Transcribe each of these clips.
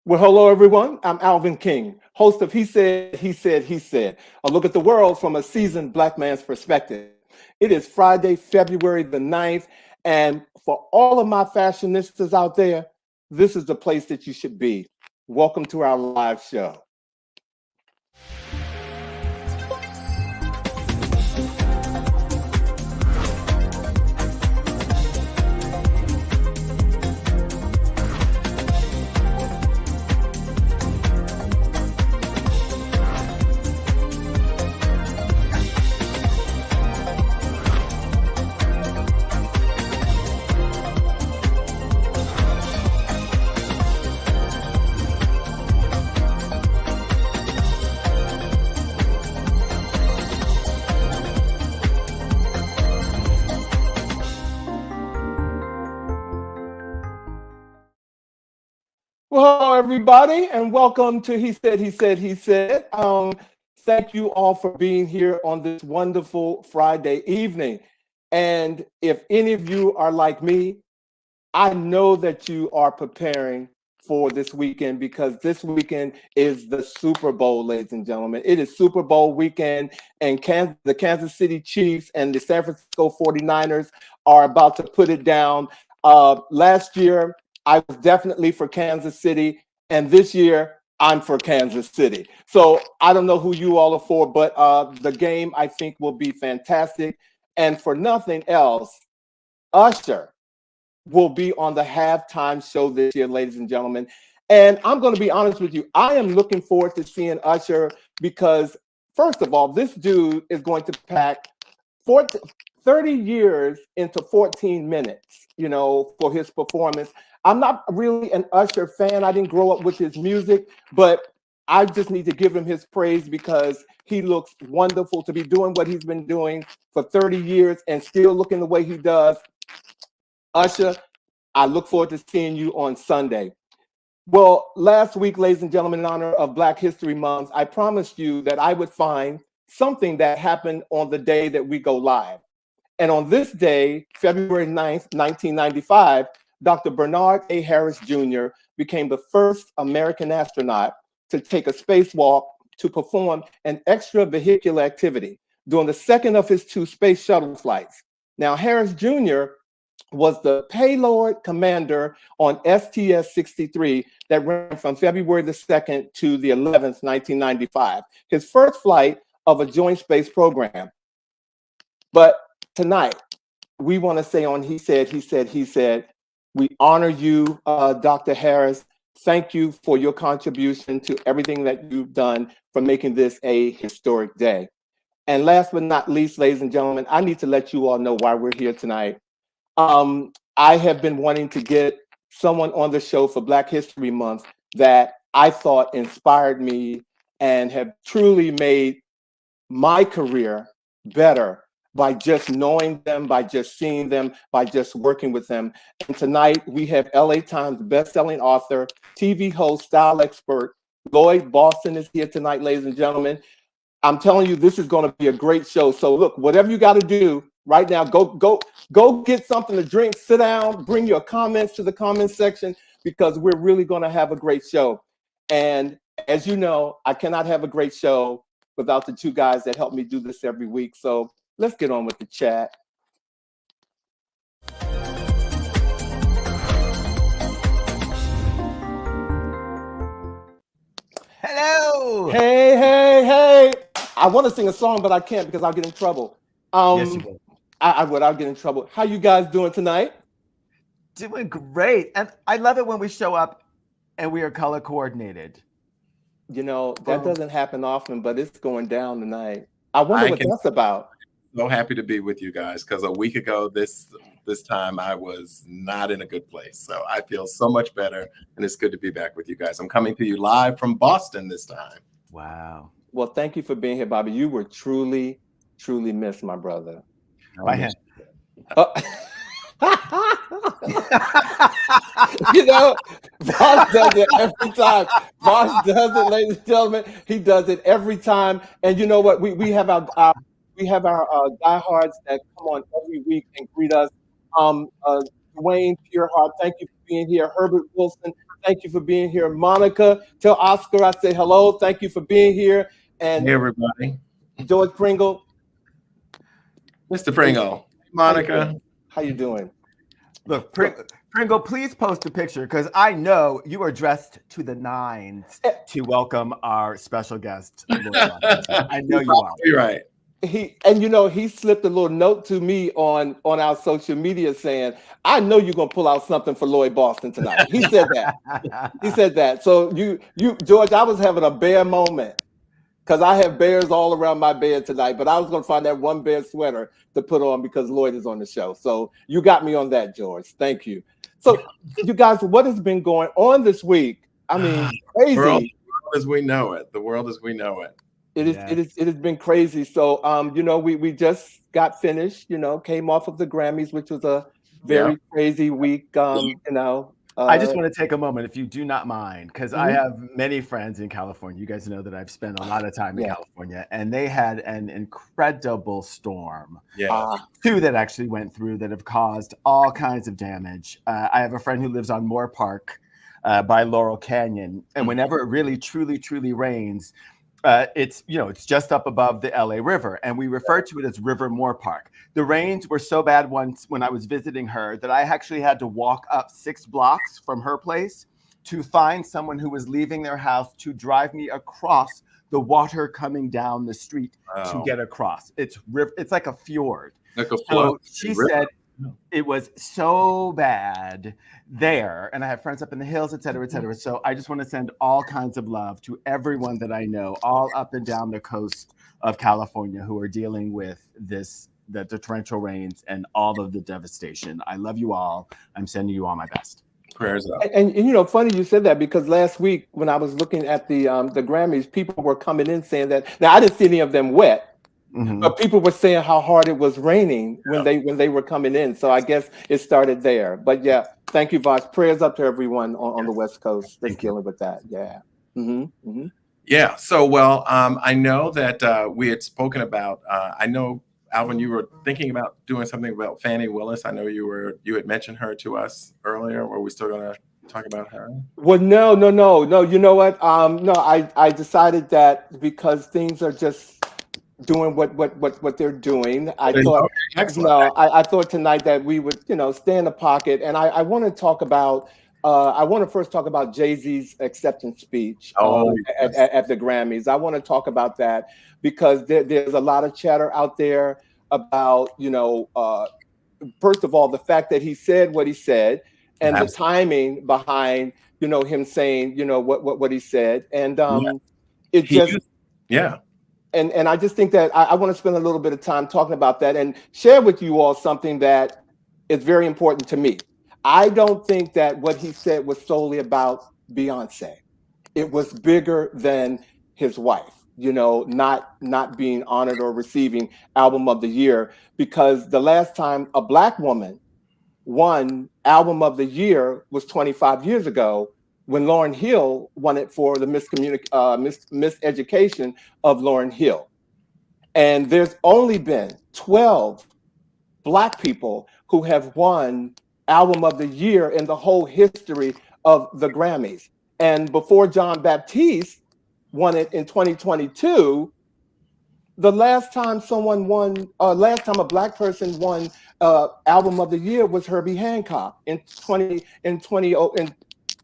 Well, hello, everyone. I'm Alvin King, host of He Said, He Said, He Said, a look at the world from a seasoned Black man's perspective. It is Friday, February the 9th, and for all of my fashionistas out there, this is the place that you should be. Welcome to our live show. Well, hello, everybody, and welcome to He Said, He Said, He Said. Thank you all for being here on this wonderful Friday evening. And if any of you are like me, I know that you are preparing for this weekend because this weekend is the Super Bowl, ladies and gentlemen. It is Super Bowl weekend, and the Kansas City Chiefs and the San Francisco 49ers are about to put it down. Last year, I was definitely for Kansas City, and this year, I'm for Kansas City. So I don't know who you all are for, but the game, I think, will be fantastic. And for nothing else, Usher will be on the halftime show this year, ladies and gentlemen. And I'm going to be honest with you. I am looking forward to seeing Usher because, first of all, this dude is going to pack 30 years into 14 minutes, for his performance. I'm not really an Usher fan. I didn't grow up with his music, but I just need to give him his praise because he looks wonderful to be doing what he's been doing for 30 years and still looking the way he does. Usher, I look forward to seeing you on Sunday. Well, last week, ladies and gentlemen, in honor of Black History Month, I promised you that I would find something that happened on the day that we go live. And on this day, February 9th, 1995, Dr. Bernard A. Harris Jr. became the first American astronaut to take a spacewalk to perform an extravehicular activity during the second of his two space shuttle flights. Now, Harris Jr. was the payload commander on STS-63 that ran from February the 2nd to the 11th, 1995, his first flight of a joint space program. But tonight, we want to say on He Said, He Said, He Said, we honor you, Dr. Harris. Thank you for your contribution to everything that you've done for making this a historic day. And last but not least, ladies and gentlemen, I need to let you all know why we're here tonight. I have been wanting to get someone on the show for Black History Month that I thought inspired me and have truly made my career better by just knowing them, by just seeing them, by just working with them. And tonight we have LA Times bestselling author, TV host, style expert, Lloyd Boston is here tonight, ladies and gentlemen. I'm telling you, this is going to be a great show. So look, whatever you got to do right now, go get something to drink, sit down, bring your comments to the comments section because we're really going to have a great show. And as you know, I cannot have a great show without the two guys that help me do this every week. So let's get on with the chat. Hello. Hey. I want to sing a song, but I can't because I'll get in trouble. Yes, you will. I'll get in trouble. How you guys doing tonight? Doing great. And I love it when we show up and we are color coordinated. That doesn't happen often, but it's going down tonight. I wonder what that's about. So happy to be with you guys because a week ago this time I was not in a good place. So I feel so much better and it's good to be back with you guys. I'm coming to you live from Boston this time. Wow. Well, thank you for being here, Bobby. You were truly, truly missed, my brother. By him. Boss does it every time. Boss does it, ladies and gentlemen. He does it every time. And you know what? We have our diehards that come on every week and greet us. Dwayne Pureheart, thank you for being here. Herbert Wilson, Thank you for being here. Monica, tell Oscar I say hello. Thank you for being here. And Hey, everybody. George Pringle. Mr. Pringle. Monica. How you doing? Look, Pringle, please post a picture because I know you are dressed to the nines to welcome our special guest. Lloyd Boston. I know you are. You're right. He slipped a little note to me on our social media saying, I know you're gonna pull out something for Lloyd Boston tonight. He said that. He said that. So you George, I was having a bear moment because I have bears all around my bed tonight, but I was gonna find that one bear sweater to put on because Lloyd is on the show. So you got me on that, George. Thank you. So you guys, what has been going on this week? I mean, crazy. The world as we know it. The world as we know it. It has been crazy. So we just got finished, came off of the Grammys, which was a very crazy week. I just want to take a moment, if you do not mind, because I have many friends in California. You guys know that I've spent a lot of time in California, and they had an incredible storm. Two that actually went through that have caused all kinds of damage. I have a friend who lives on Moore Park by Laurel Canyon, and whenever it really, truly, truly rains, it's just up above the LA River, and we refer to it as River Moore Park. The rains were so bad once when I was visiting her that I actually had to walk up 6 blocks from her place to find someone who was leaving their house to drive me across the water coming down the street to get across. It's like a fjord. So she said it was so bad there, and I have friends up in the hills, et cetera, et cetera. So I just want to send all kinds of love to everyone that I know all up and down the coast of California who are dealing with the torrential rains and all of the devastation. I love you all. I'm sending you all my best. Prayers up. And funny you said that because last week when I was looking at the Grammys, people were coming in saying that. Now I didn't see any of them wet. But people were saying how hard it was raining when they were coming in. So I guess it started there. But yeah, thank you, Vosh. Prayers up to everyone on the West Coast that's dealing with that. Yeah. Yeah. So, I know that we had spoken about, I know, Alvin, you were thinking about doing something about Fannie Willis. I know you had mentioned her to us earlier. Were we still going to talk about her? Well, no. You know what? No, I decided that because things are just doing what they're doing. I thought tonight that we would stay in the pocket, and I want to talk about I want to first talk about Jay-Z's acceptance speech at the Grammys. I want to talk about that because there's a lot of chatter out there about first of all the fact that he said what he said and the timing behind him saying what he said, and it just And I just think that I want to spend a little bit of time talking about that and share with you all something that is very important to me. I don't think that what he said was solely about Beyonce. It was bigger than his wife, not being honored or receiving Album of the Year, because the last time a Black woman won Album of the Year was 25 years ago, when Lauryn Hill won it for the miseducation of Lauryn Hill. And there's only been 12 Black people who have won Album of the Year in the whole history of the Grammys. And before John Baptiste won it in 2022, the last time a Black person won Album of the Year was Herbie Hancock in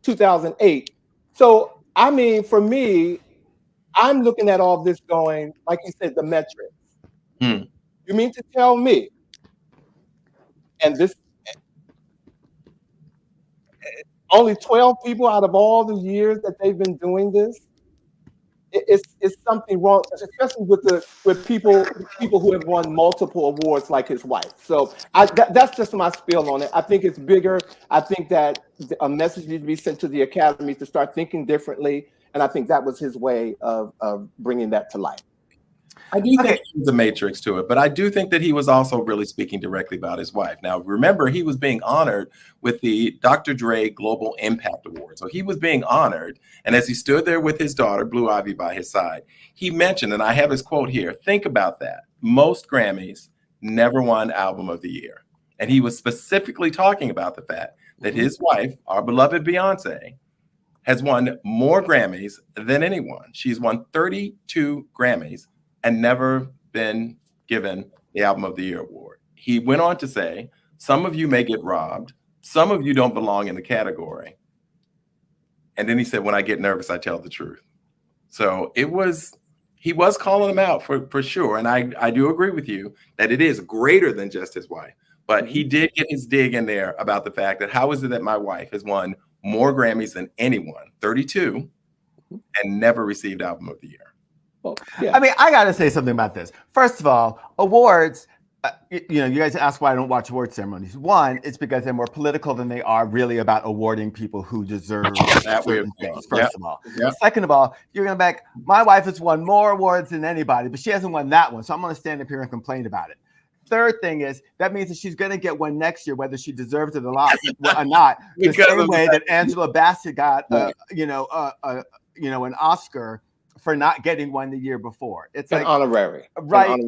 2008. So, I mean, for me, I'm looking at all this going, like you said, the metrics. You mean to tell me, and this, only 12 people out of all the years that they've been doing this, it's something wrong, especially with people who have won multiple awards like his wife. So that's just my spiel on it. I think it's bigger. I think that a message needs to be sent to the Academy to start thinking differently, and I think that was his way of bringing that to light. I do think there's a matrix to it, but I do think that he was also really speaking directly about his wife. Now, remember, he was being honored with the Dr. Dre Global Impact Award. So he was being honored. And as he stood there with his daughter, Blue Ivy, by his side, he mentioned, and I have his quote here, think about that. Most Grammys never won Album of the Year. And he was specifically talking about the fact that his wife, our beloved Beyonce, has won more Grammys than anyone. She's won 32 Grammys and never been given the Album of the Year award. He went on to say, some of you may get robbed. Some of you don't belong in the category. And then he said, when I get nervous, I tell the truth. So he was calling him out for sure. And I do agree with you that it is greater than just his wife. But he did get his dig in there about the fact that how is it that my wife has won more Grammys than anyone, 32, and never received Album of the Year. Well, yeah. I mean, I got to say something about this. First of all, awards, you guys ask why I don't watch award ceremonies. One, it's because they're more political than they are really about awarding people who deserve certain things, first of all. Yep. Second of all, you're going to back, my wife has won more awards than anybody, but she hasn't won that one, so I'm going to stand up here and complain about it. Third thing is that means that she's going to get one next year, whether she deserves it or not. The same way that Angela Bassett got, an Oscar for not getting one the year before. It's an like honorary, right?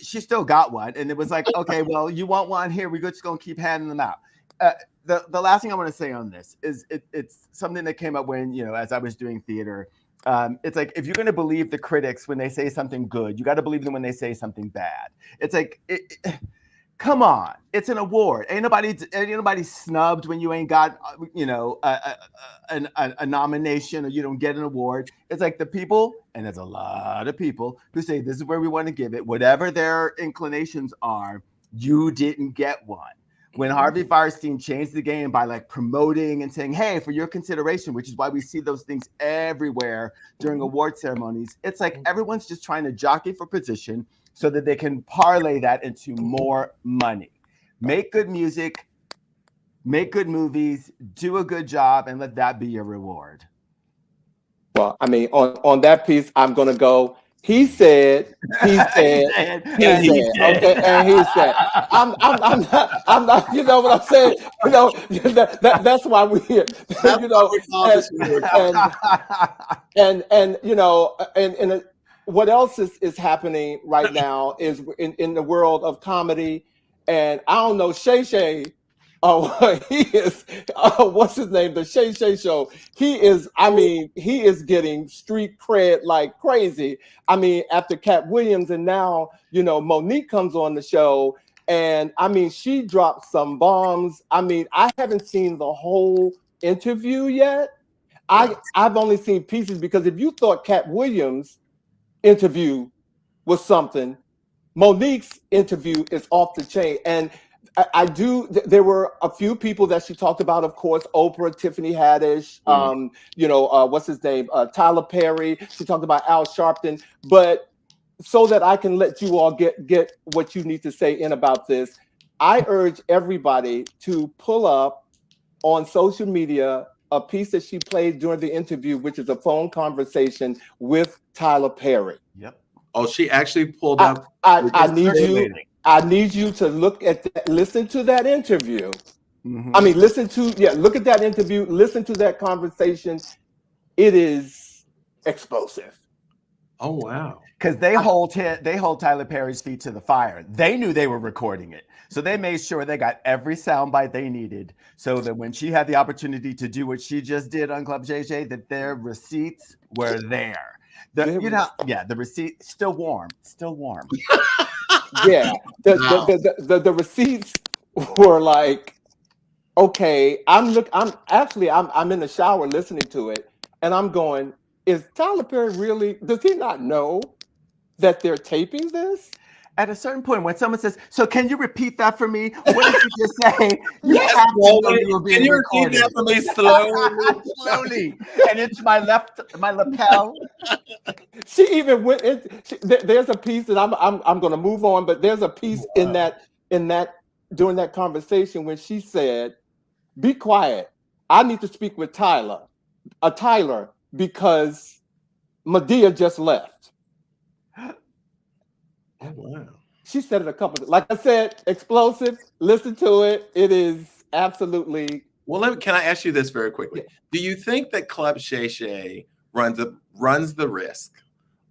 She still got one, and it was like, okay, well, you want one here? We're just going to keep handing them out. The last thing I want to say on this is it's something that came up when as I was doing theater. It's like, if you're going to believe the critics when they say something good, you got to believe them when they say something bad. It's like, come on, it's an award. Ain't nobody snubbed when you ain't got, a nomination or you don't get an award. It's like the people, and there's a lot of people who say this is where we want to give it, whatever their inclinations are, you didn't get one. When Harvey Fierstein changed the game by promoting and saying, hey, for your consideration, which is why we see those things everywhere during award ceremonies, it's like everyone's just trying to jockey for position so that they can parlay that into more money. Make good music, make good movies, do a good job, and let that be your reward. Well, I mean, on that piece, I'm going to go. He said. Okay, and he said. I'm not. You know what I'm saying? That's why we're here. And what else is happening right now is in the world of comedy, and I don't know, Shay. He is. What's his name? The Shay Show. He is. I mean, he is getting street cred like crazy. I mean, after Cat Williams, and now Monique comes on the show, and I mean, she dropped some bombs. I mean, I haven't seen the whole interview yet. I've only seen pieces, because if you thought Cat Williams' interview was something, Monique's interview is off the chain. And there were a few people that she talked about, of course, Oprah, Tiffany Haddish, what's his name? Tyler Perry. She talked about Al Sharpton. But so that I can let you all get what you need to say in about this, I urge everybody to pull up on social media a piece that she played during the interview, which is a phone conversation with Tyler Perry. Yep. Oh, she actually pulled up. I need you to listen to that interview. Mm-hmm. I mean, look at that interview, listen to that conversation. It is explosive. Oh, wow. Because they hold Tyler Perry's feet to the fire. They knew they were recording it. So they made sure they got every soundbite they needed, so that when she had the opportunity to do what she just did on Club JJ, that their receipts were there. The receipt still warm. Yeah, the receipts were like, okay. I'm in the shower listening to it, and I'm going, is Tyler Perry really? Does he not know that they're taping this? At a certain point, when someone says, "So can you repeat that for me?" What did you just say? You have to know you were being recorded. Can you repeat that for me slowly, and into my lapel. She even went in. There's a piece that I'm going to move on, but there's a piece in that during that conversation when she said, "Be quiet. I need to speak with Tyler, because Medea just left." Oh, wow. She said it a couple of, like I said, explosive. Listen to it. It is absolutely. Well, can I ask you this very quickly? Yeah. Do you think that Club Shay Shay runs the risk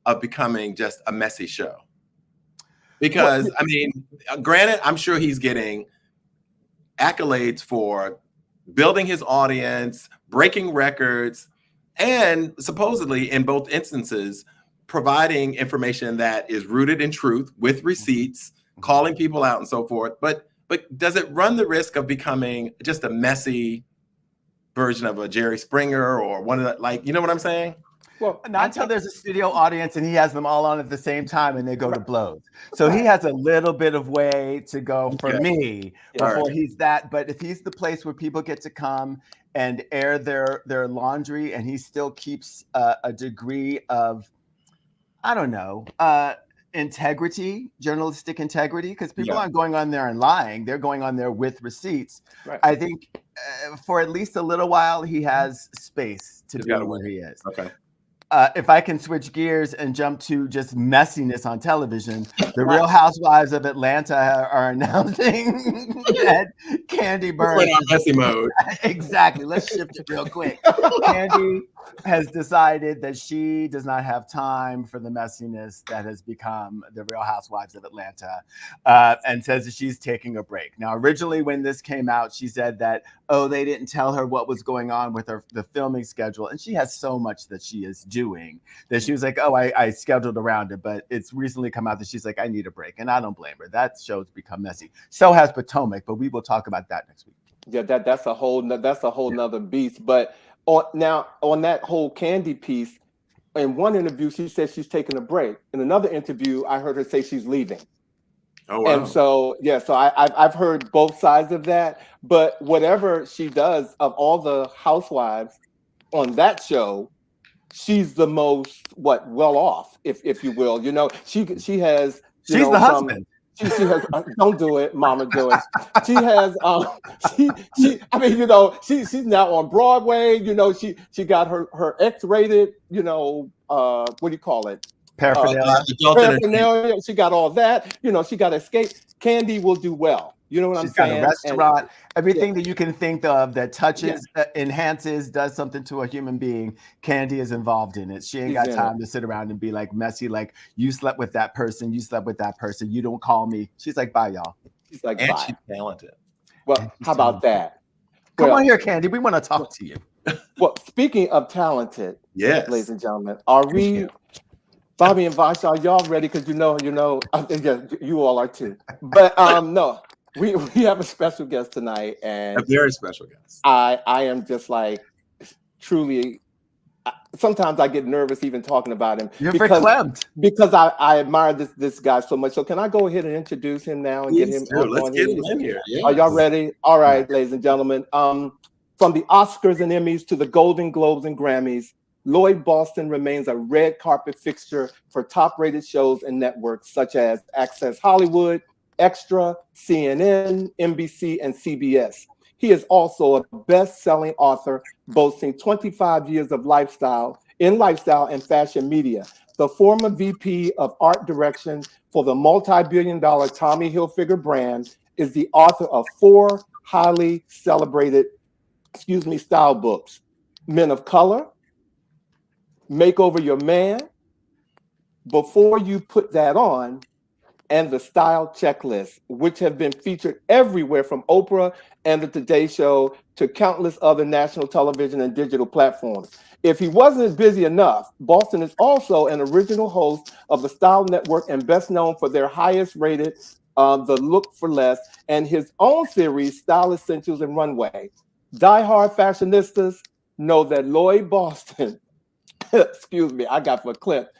of becoming just a messy show? Because, I mean, granted, I'm sure he's getting accolades for building his audience, breaking records, and supposedly in both instances providing information that is rooted in truth with receipts, calling people out and so forth. But does it run the risk of becoming just a messy version of a Jerry Springer or one of the, like, you know what I'm saying? Well, not until there's a studio audience and he has them all on at the same time and they go to blows. So he has a little bit of way to go for me before he's that. But if he's the place where people get to come and air their laundry and he still keeps a degree of, I don't know, integrity, journalistic integrity, because people aren't going on there and lying. They're going on there with receipts. Right. I think for at least a little while, he has space to be where he is. Okay. If I can switch gears and jump to just messiness on television, the Real Housewives of Atlanta are announcing that Kandi Burruss is messy mode. Exactly. Let's shift it real quick. Kandi has decided that she does not have time for the messiness that has become the Real Housewives of Atlanta, and says that she's taking a break. Now, originally when this came out, she said that, oh, they didn't tell her what was going on with the filming schedule. And she has so much that she is doing that she was like, oh, I scheduled around it. But it's recently come out that she's like, I need a break. And I don't blame her. That show's become messy. So has Potomac, but we will talk about that next week. Yeah, that's a whole nother beast. But on that whole Kandi piece, in one interview, she said she's taking a break. In another interview, I heard her say she's leaving. Oh, wow. And so, so I've heard both sides of that. But whatever she does, of all the housewives on that show, she's the most well off, if you will. You know, she has. She's the husband. She has. Don't do it, Mama Joyce. She has. I mean, you know, she's now on Broadway. You know, she got her X-rated. You know, what do you call it? Paraphernalia. She got all that. You know, she got Escape. Kandi will do well. You know what I'm saying? She's got a restaurant. Everything that you can think of that touches, enhances, does something to a human being, Kandi is involved in it. She ain't got time to sit around and be like messy, like you slept with that person, you slept with that person, you don't call me. She's like, bye, y'all. She's like, and bye. She's talented. Well, how about that? Come on here, Kandi. We want to talk to you. Well, speaking of talented, ladies and gentlemen, are we? Bobby and Vash, are y'all ready? Because you know, you all are too. But no. We have a special guest tonight, and a very special guest. I am just like truly. Sometimes I get nervous even talking about him. You're verklempt. Because I admire this guy so much. So can I go ahead and introduce him now and get him? Let's get him in here. Yes. Are y'all ready? All right, ladies and gentlemen. From the Oscars and Emmys to the Golden Globes and Grammys, Lloyd Boston remains a red carpet fixture for top-rated shows and networks such as Access Hollywood, Extra, CNN, NBC, and CBS. He is also a best-selling author, boasting 25 years of lifestyle and fashion media. The former VP of art direction for the multi-billion-dollar Tommy Hilfiger brand is the author of 4 highly celebrated, style books: Men of Color, Make Over Your Man, Before You Put That On, and The Style Checklist, which have been featured everywhere from Oprah and The Today Show to countless other national television and digital platforms. If he wasn't busy enough, Boston is also an original host of the Style Network and best known for their highest rated, The Look for Less, and his own series, Style Essentials and Runway. Die-hard fashionistas know that Lloyd Boston, I got for clip,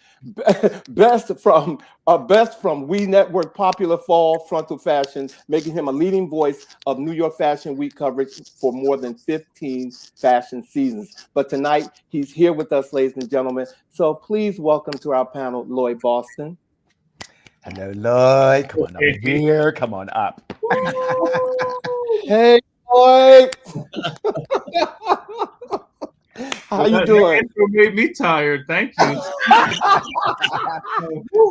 best from We Network popular fall frontal fashion, making him a leading voice of New York Fashion Week coverage for more than 15 fashion seasons. But tonight he's here with us, ladies and gentlemen. So please welcome to our panel, Lloyd Boston. Hello, Lloyd. Come on up here. Come on up. Hey, Lloyd. How you doing? Intro made me tired. Thank you.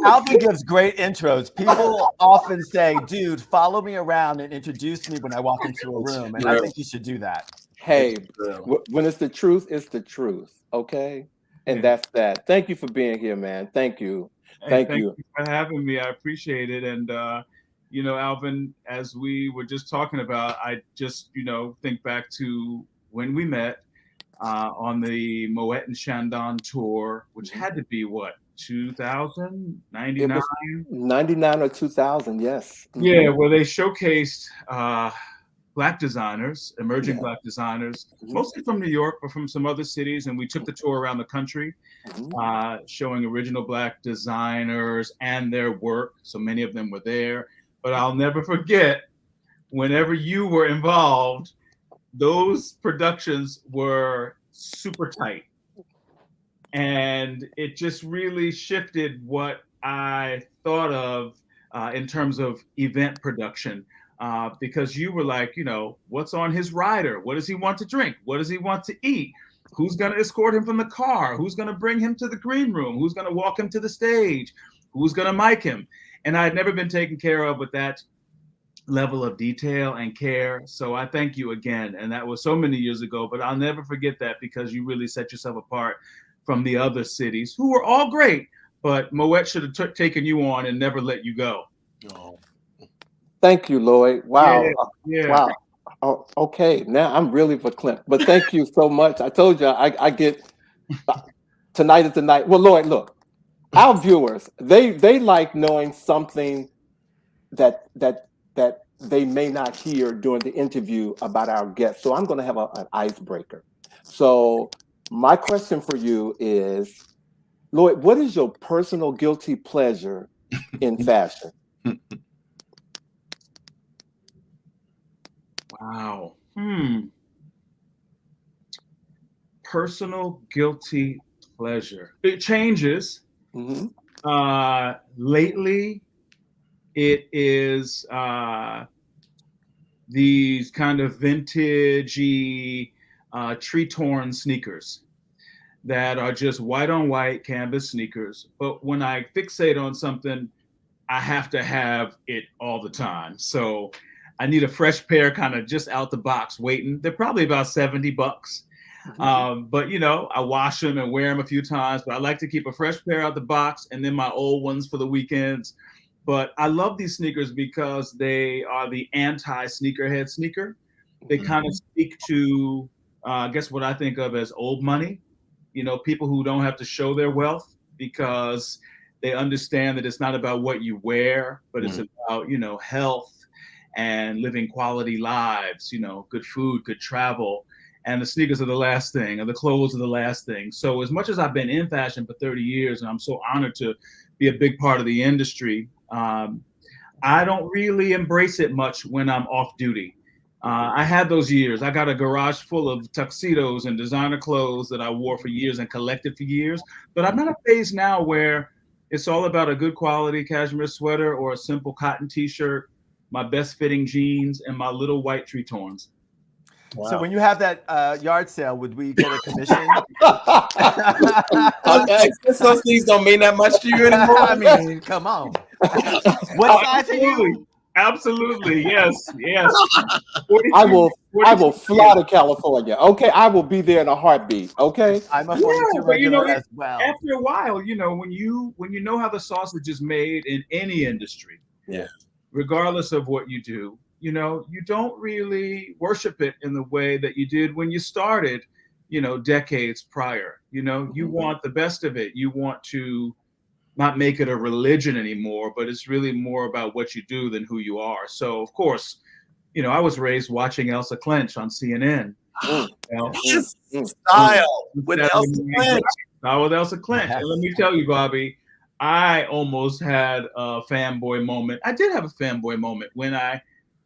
Alvin gives great intros. People often say, dude, follow me around and introduce me when I walk into a room. And I think you should do that. Hey, when it's the truth, it's the truth. Okay? And that's that. Thank you for being here, man. Thank you. Thank you for having me. I appreciate it. And, Alvin, as we were just talking about, I just, think back to when we met. on the Moet and Chandon tour, which had to be what, 2000, 99? 99 or 2000, yes. Yeah, where they showcased Black designers, emerging Black designers, mostly from New York, but from some other cities. And we took the tour around the country, showing original Black designers and their work. So many of them were there. But I'll never forget, whenever you were involved, those productions were super tight. And it just really shifted what I thought of in terms of event production. Because you were like, you know, what's on his rider? What does he want to drink? What does he want to eat? Who's going to escort him from the car? Who's going to bring him to the green room? Who's going to walk him to the stage? Who's going to mic him? And I had never been taken care of with that level of detail and care. So I thank you again. And that was so many years ago, but I'll never forget that because you really set yourself apart from the other cities who were all great, but Moet should have taken you on and never let you go. Oh. Thank you, Lloyd. Wow. Yeah. Wow. Oh, okay. Now I'm really verklempt, but thank you so much. I told you I get tonight is the night. Well, Lloyd, look, our viewers, they like knowing something that they may not hear during the interview about our guests. So I'm going to have an icebreaker. So my question for you is, Lloyd, what is your personal guilty pleasure in fashion? Wow. Personal guilty pleasure. It changes. Lately, it is these kind of vintagey, tree-torn sneakers that are just white on white canvas sneakers. But when I fixate on something, I have to have it all the time. So I need a fresh pair kind of just out the box waiting. They're probably about $70. But you know, I wash them and wear them a few times, but I like to keep a fresh pair out the box and then my old ones for the weekends. But I love these sneakers because they are the anti-sneakerhead sneaker. They kind of speak to, I guess what I think of as old money, you know, people who don't have to show their wealth because they understand that it's not about what you wear, but it's about, you know, health and living quality lives, you know, good food, good travel. And the sneakers are the last thing, and the clothes are the last thing. So as much as I've been in fashion for 30 years, and I'm so honored to be a big part of the industry, I don't really embrace it much when I'm off duty. I had those years. I got a garage full of tuxedos and designer clothes that I wore for years and collected for years. But I'm at a phase now where it's all about a good quality cashmere sweater or a simple cotton t-shirt, my best fitting jeans, and my little white tree-torns. Wow. So when you have that yard sale, would we get a commission? Those things don't mean that much to you anymore. I mean, come on. What size are you? Absolutely, yes. I will fly to California. Okay, I will be there in a heartbeat. Okay, I'm a 42 regular as well. After a while, you know, when you know how the sausage is made in any industry, regardless of what you do, you know, you don't really worship it in the way that you did when you started, you know, decades prior. You know, you want the best of it. You want to not make it a religion anymore, but it's really more about what you do than who you are. So, of course, you know, I was raised watching Elsa Clench on CNN. Style with Elsa Clench. With Elsa Clench. And let me tell you, Bobby, I almost had a fanboy moment. I did have a fanboy moment when I,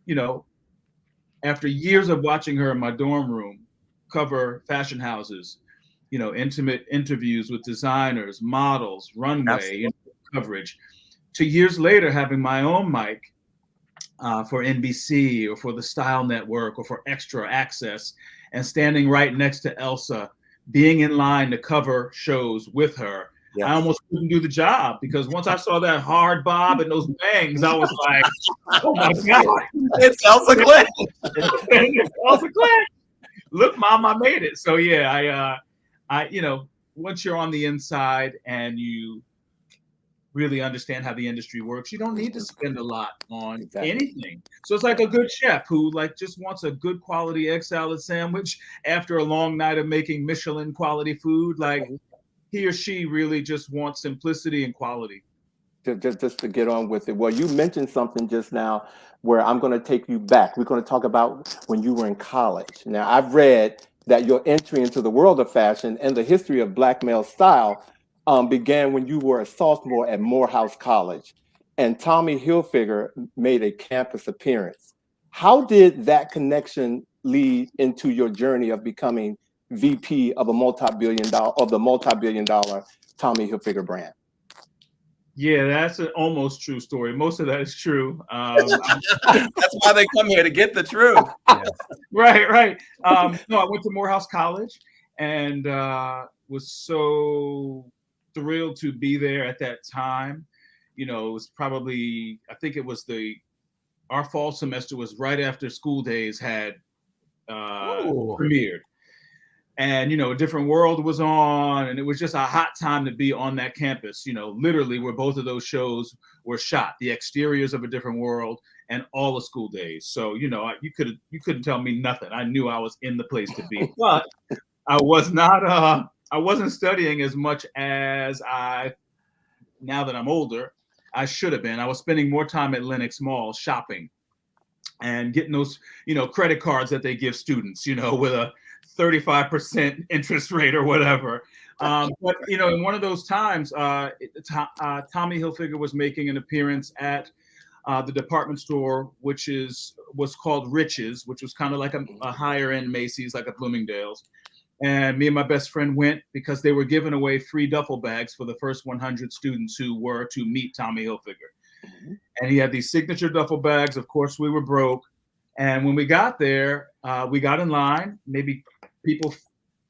you know, after years of watching her in my dorm room cover fashion houses, you know, intimate interviews with designers, models, runway coverage, to years later having my own mic for NBC or for the Style Network or for Extra Access and standing right next to Elsa, being in line to cover shows with her. I almost couldn't do the job because once I saw that hard bob and those bangs, I was like, oh my God. It's Elsa Clench. It's Elsa Clench. Look, Mom, I made it. So yeah, I you know, once you're on the inside and you really understand how the industry works. You don't need to spend a lot on anything. So it's like a good chef who like just wants a good quality egg salad sandwich after a long night of making Michelin quality food. Like he or she really just wants simplicity and quality. Just to get on with it. Well, you mentioned something just now where I'm going to take you back. We're going to talk about when you were in college. Now, I've read that your entry into the world of fashion and the history of Black male style began when you were a sophomore at Morehouse College, and Tommy Hilfiger made a campus appearance. How did that connection lead into your journey of becoming VP of the multi-billion-dollar Tommy Hilfiger brand? Yeah, that's an almost true story. Most of that is true. That's why they come here, to get the truth. Yes. Right. No, I went to Morehouse College and was so thrilled to be there at that time. You know, it was probably, I think it was our fall semester was right after School Days had premiered. And, you know, A Different World was on, and it was just a hot time to be on that campus, you know, literally where both of those shows were shot, the exteriors of A Different World and all of School Days. So, you know, you couldn't tell me nothing. I knew I was in the place to be, but I wasn't studying as much as now that I'm older, I should have been. I was spending more time at Lenox Mall shopping and getting those, you know, credit cards that they give students, you know, with a 35% interest rate or whatever. But, you know, in one of those times, Tommy Hilfiger was making an appearance at the department store, which was called Rich's, which was kind of like a higher end Macy's, like a Bloomingdale's. And me and my best friend went because they were giving away free duffel bags for the first 100 students who were to meet Tommy Hilfiger. And he had these signature duffel bags. Of course, we were broke. And when we got there, we got in line, maybe people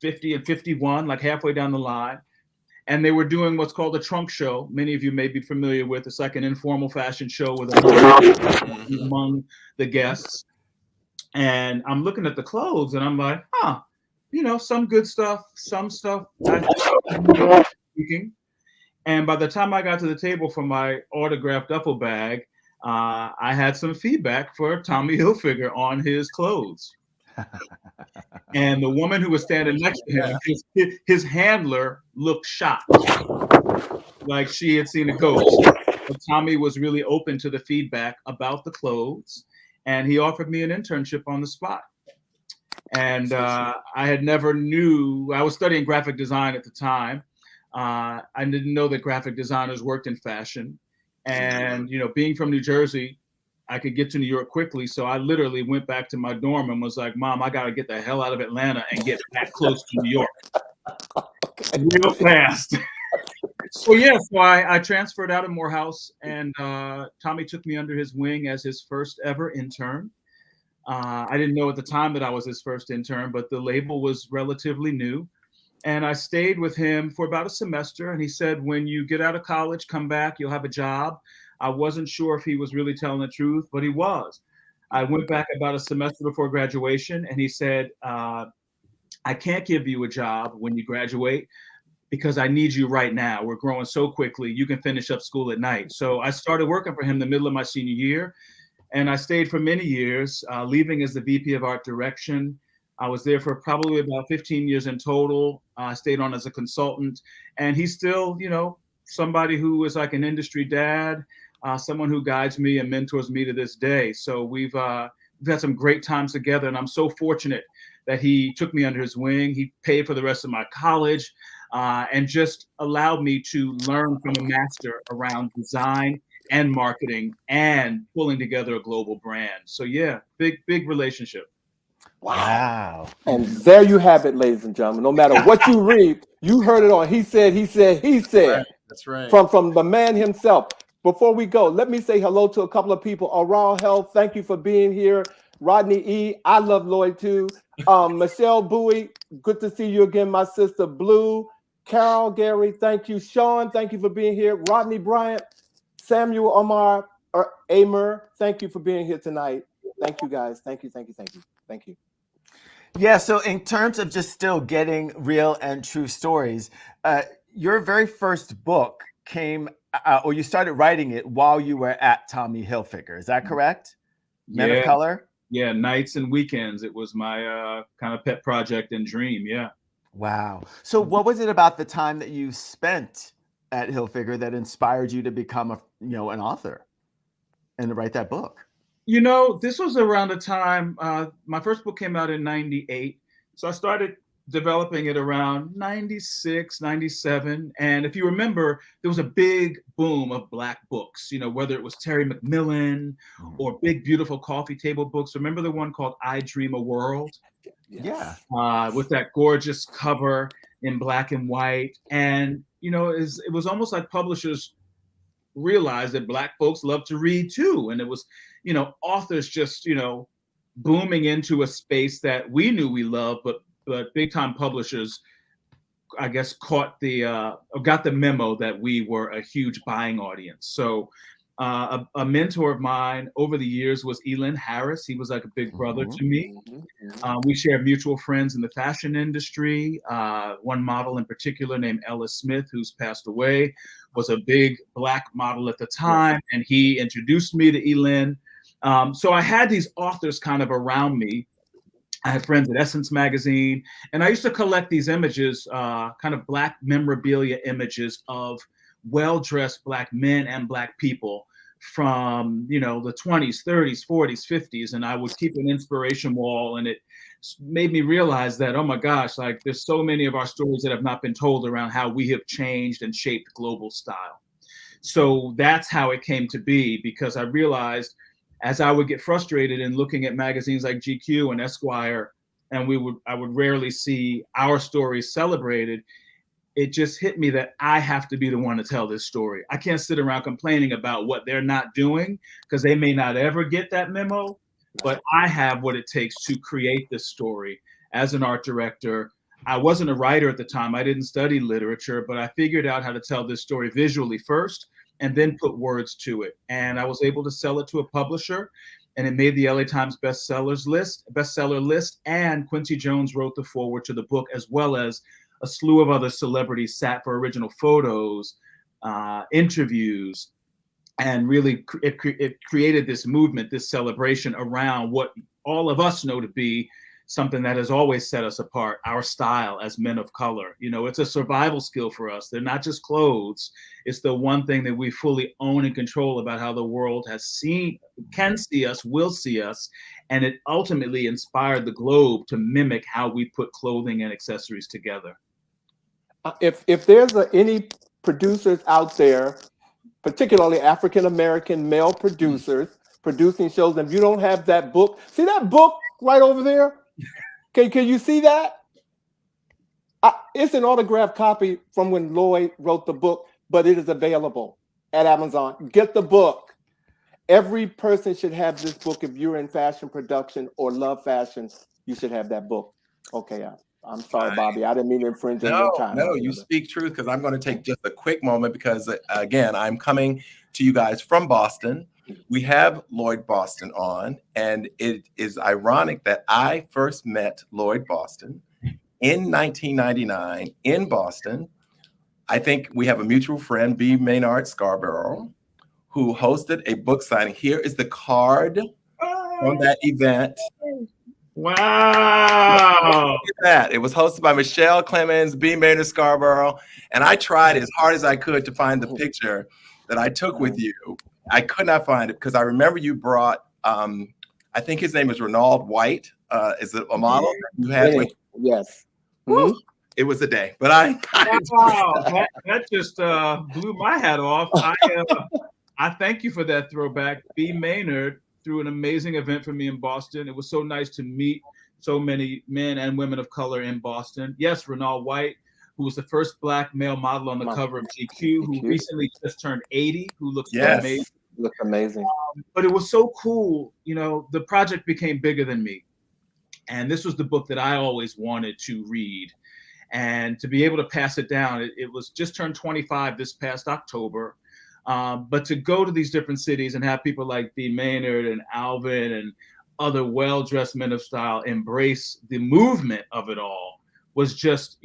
50 and 51, like halfway down the line. And they were doing what's called a trunk show. Many of you may be familiar with. It's like an informal fashion show with among the guests. And I'm looking at the clothes and I'm like, you know, some good stuff, some stuff. And by the time I got to the table for my autographed duffel bag, I had some feedback for Tommy Hilfiger on his clothes. And the woman who was standing next to him, his handler looked shocked, like she had seen a ghost. But Tommy was really open to the feedback about the clothes, and he offered me an internship on the spot. And I had never knew, I was studying graphic design at the time. I didn't know that graphic designers worked in fashion. And, you know, being from New Jersey, I could get to New York quickly. So I literally went back to my dorm and was like, Mom, I got to get the hell out of Atlanta and get back close to New York real fast. So I transferred out of Morehouse, and Tommy took me under his wing as his first ever intern. I didn't know at the time that I was his first intern, but the label was relatively new. And I stayed with him for about a semester. And he said, when you get out of college, come back, you'll have a job. I wasn't sure if he was really telling the truth, but he was. I went back about a semester before graduation, and he said, I can't give you a job when you graduate because I need you right now. We're growing so quickly. You can finish up school at night. So I started working for him in the middle of my senior year. And I stayed for many years, leaving as the VP of Art Direction. I was there for probably about 15 years in total. I stayed on as a consultant. And he's still, you know, somebody who is like an industry dad, someone who guides me and mentors me to this day. So we've had some great times together. And I'm so fortunate that he took me under his wing. He paid for the rest of my college and just allowed me to learn from a master around design and marketing and pulling together a global brand. So yeah, big relationship. Wow. And there you have it, ladies and gentlemen. No matter what you read, you heard it on He Said. Right. That's right. From the man himself. Before we go, let me say hello to a couple of people. Aral Health, thank you for being here. Rodney E., I love Lloyd too. Michelle Bowie, good to see you again, my sister Blue. Carol Gary, thank you. Sean, thank you for being here. Rodney Bryant, Samuel Omar Amer, thank you for being here tonight. Thank you, guys. Thank you. Yeah, so in terms of just still getting real and true stories, your very first book came or you started writing it while you were at Tommy Hilfiger. Is that correct? Men of Color? Yeah, nights and weekends. It was my kind of pet project and dream. Yeah. Wow. So what was it about the time that you spent at Hilfiger that inspired you to become an author and to write that book? This was around the time my first book came out in 98. So I started developing it around 96, 97. And if you remember, there was a big boom of Black books, whether it was Terry McMillan or big, beautiful coffee table books. Remember the one called I Dream a World? Yeah. With that gorgeous cover in black and white. And, it was almost like publishers realized that Black folks love to read too. And it was, authors just, booming into a space that we knew we loved, but big time publishers, I guess, got the memo that we were a huge buying audience. So a mentor of mine over the years was Elin Harris. He was like a big brother to me. We shared mutual friends in the fashion industry. One model in particular named Ella Smith, who's passed away, was a big Black model at the time. And he introduced me to Elin. So I had these authors kind of around me. I had friends at Essence magazine, and I used to collect these images, kind of Black memorabilia images of well-dressed Black men and Black people from, the 20s, 30s, 40s, 50s. And I would keep an inspiration wall, and it made me realize that, oh my gosh, like there's so many of our stories that have not been told around how we have changed and shaped global style. So that's how it came to be, because I realized as I would get frustrated in looking at magazines like GQ and Esquire, and I would rarely see our stories celebrated, it just hit me that I have to be the one to tell this story. I can't sit around complaining about what they're not doing, because they may not ever get that memo, but I have what it takes to create this story. As an art director, I wasn't a writer at the time. I didn't study literature, but I figured out how to tell this story visually first, and then put words to it. And I was able to sell it to a publisher, and it made the LA Times bestseller list. And Quincy Jones wrote the foreword to the book, as well as a slew of other celebrities sat for original photos, interviews, and really it created this movement, this celebration around what all of us know to be something that has always set us apart, our style as men of color. It's a survival skill for us. They're not just clothes. It's the one thing that we fully own and control about how the world can see us, will see us. And it ultimately inspired the globe to mimic how we put clothing and accessories together. If there's any producers out there, particularly African-American male producers producing shows, and if you don't have that book, see that book right over there? Can you see that? It's an autographed copy from when Lloyd wrote the book, but it is available at Amazon. Get the book. Every person should have this book. If you're in fashion production or love fashion, you should have that book. Okay, I'm sorry, Bobby. I didn't mean to infringe on your time. No, you speak truth, because I'm going to take just a quick moment, because, again, I'm coming to you guys from Boston. We have Lloyd Boston on, and it is ironic that I first met Lloyd Boston in 1999 in Boston. I think we have a mutual friend, B. Maynard Scarborough, who hosted a book signing. Here is the card from that event. Wow. That. It was hosted by Michelle Clemens, B. Maynard Scarborough, and I tried as hard as I could to find the picture that I took with you. I could not find it, because I remember you brought, I think his name is Ronald White. Is it a model you had? Yes. Mm-hmm. It was a day, but wow, that just blew my hat off. I thank you for that throwback. B. Maynard threw an amazing event for me in Boston. It was so nice to meet so many men and women of color in Boston. Yes, Ronald White, who was the first Black male model on the cover of GQ, who recently just turned 80, who looks amazing. Look amazing. But it was so cool. The project became bigger than me. And this was the book that I always wanted to read. And to be able to pass it down, it was just turned 25 this past October. But to go to these different cities and have people like B. Maynard and Alvin and other well-dressed men of style embrace the movement of it all was just,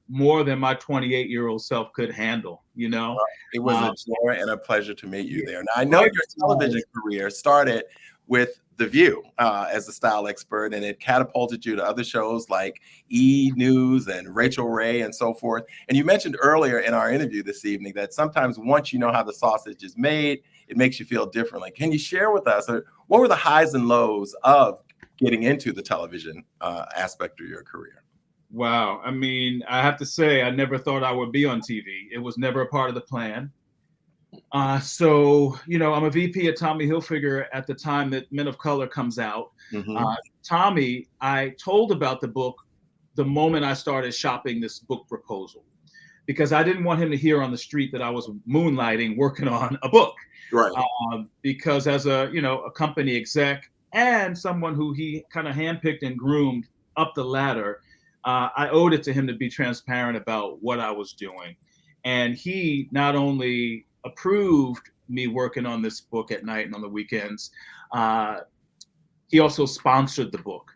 more than my 28-year-old self could handle, It was a joy and a pleasure to meet you there. Now, I know your television career started with The View as a style expert, and it catapulted you to other shows like E! News and Rachel Ray and so forth. And you mentioned earlier in our interview this evening that sometimes once you know how the sausage is made, it makes you feel differently. Can you share with us, what were the highs and lows of getting into the television aspect of your career? Wow. I mean, I have to say, I never thought I would be on TV. It was never a part of the plan. So, I'm a VP at Tommy Hilfiger at the time that Men of Color comes out. Tommy, I told about the book the moment I started shopping this book proposal, because I didn't want him to hear on the street that I was moonlighting working on a book. Right. Because as a company exec and someone who he kind of handpicked and groomed up the ladder, I owed it to him to be transparent about what I was doing. And he not only approved me working on this book at night and on the weekends, he also sponsored the book.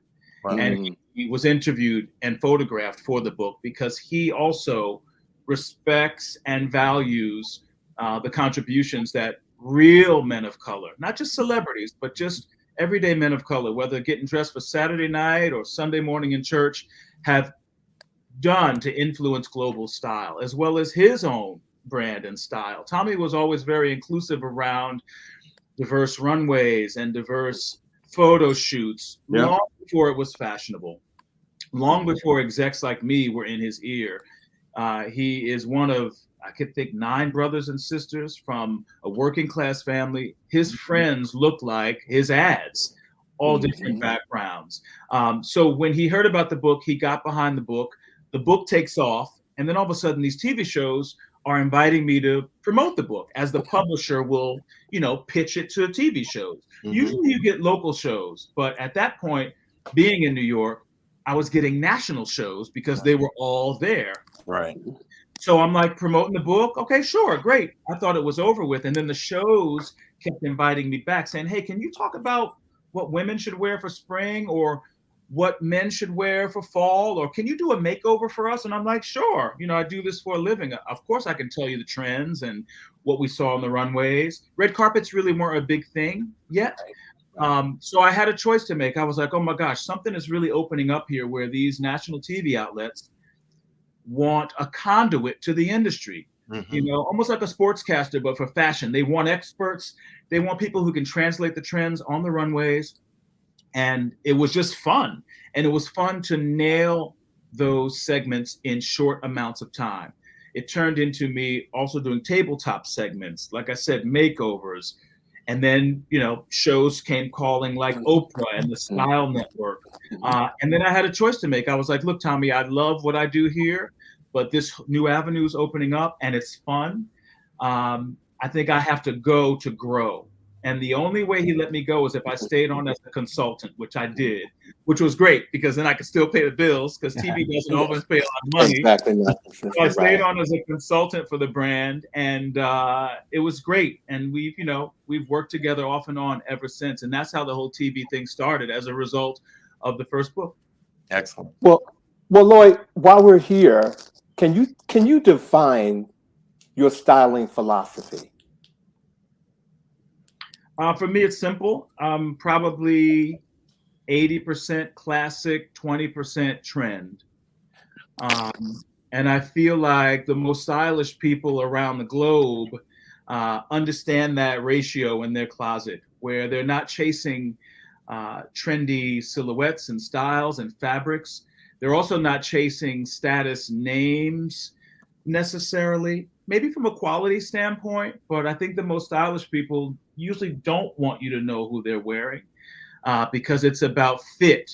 Wow. And he was interviewed and photographed for the book because he also respects and values the contributions that real men of color, not just celebrities, but just everyday men of color, whether getting dressed for Saturday night or Sunday morning in church, have done to influence global style, as well as his own brand and style. Tommy was always very inclusive around diverse runways and diverse photo shoots, long before it was fashionable, long before execs like me were in his ear. He is one of, I could think, 9 brothers and sisters from a working class family. His friends look like his ads, all different backgrounds. So when he heard about the book, he got behind the book takes off. And then all of a sudden these TV shows are inviting me to promote the book, as the publisher will, pitch it to TV shows. Usually you get local shows, but at that point, being in New York, I was getting national shows because they were all there. Right. So I'm like promoting the book. Okay, sure, great. I thought it was over with. And then the shows kept inviting me back saying, hey, can you talk about what women should wear for spring, or what men should wear for fall, or can you do a makeover for us? And I'm like, sure. I do this for a living. Of course, I can tell you the trends and what we saw on the runways. Red carpets really weren't a big thing yet. So I had a choice to make. I was like, oh my gosh, something is really opening up here where these national TV outlets want a conduit to the industry, almost like a sportscaster, but for fashion. They want experts. They want people who can translate the trends on the runways. And it was just fun. And it was fun to nail those segments in short amounts of time. It turned into me also doing tabletop segments, like I said, makeovers. And then, shows came calling like Oprah and the Style Network. And then I had a choice to make. I was like, look, Tommy, I love what I do here, but this new avenue is opening up and it's fun. I think I have to go to grow. And the only way he let me go is if I stayed on as a consultant, which I did, which was great because then I could still pay the bills because TV doesn't always pay a lot of money. Exactly. So I stayed on as a consultant for the brand, and it was great. And we've worked together off and on ever since. And that's how the whole TV thing started as a result of the first book. Excellent. Well, Lloyd, while we're here, can you define your styling philosophy? For me, it's simple. Probably 80% classic, 20% trend. And I feel like the most stylish people around the globe understand that ratio in their closet, where they're not chasing trendy silhouettes and styles and fabrics. They're also not chasing status names necessarily, maybe from a quality standpoint, but I think the most stylish people usually don't want you to know who they're wearing because it's about fit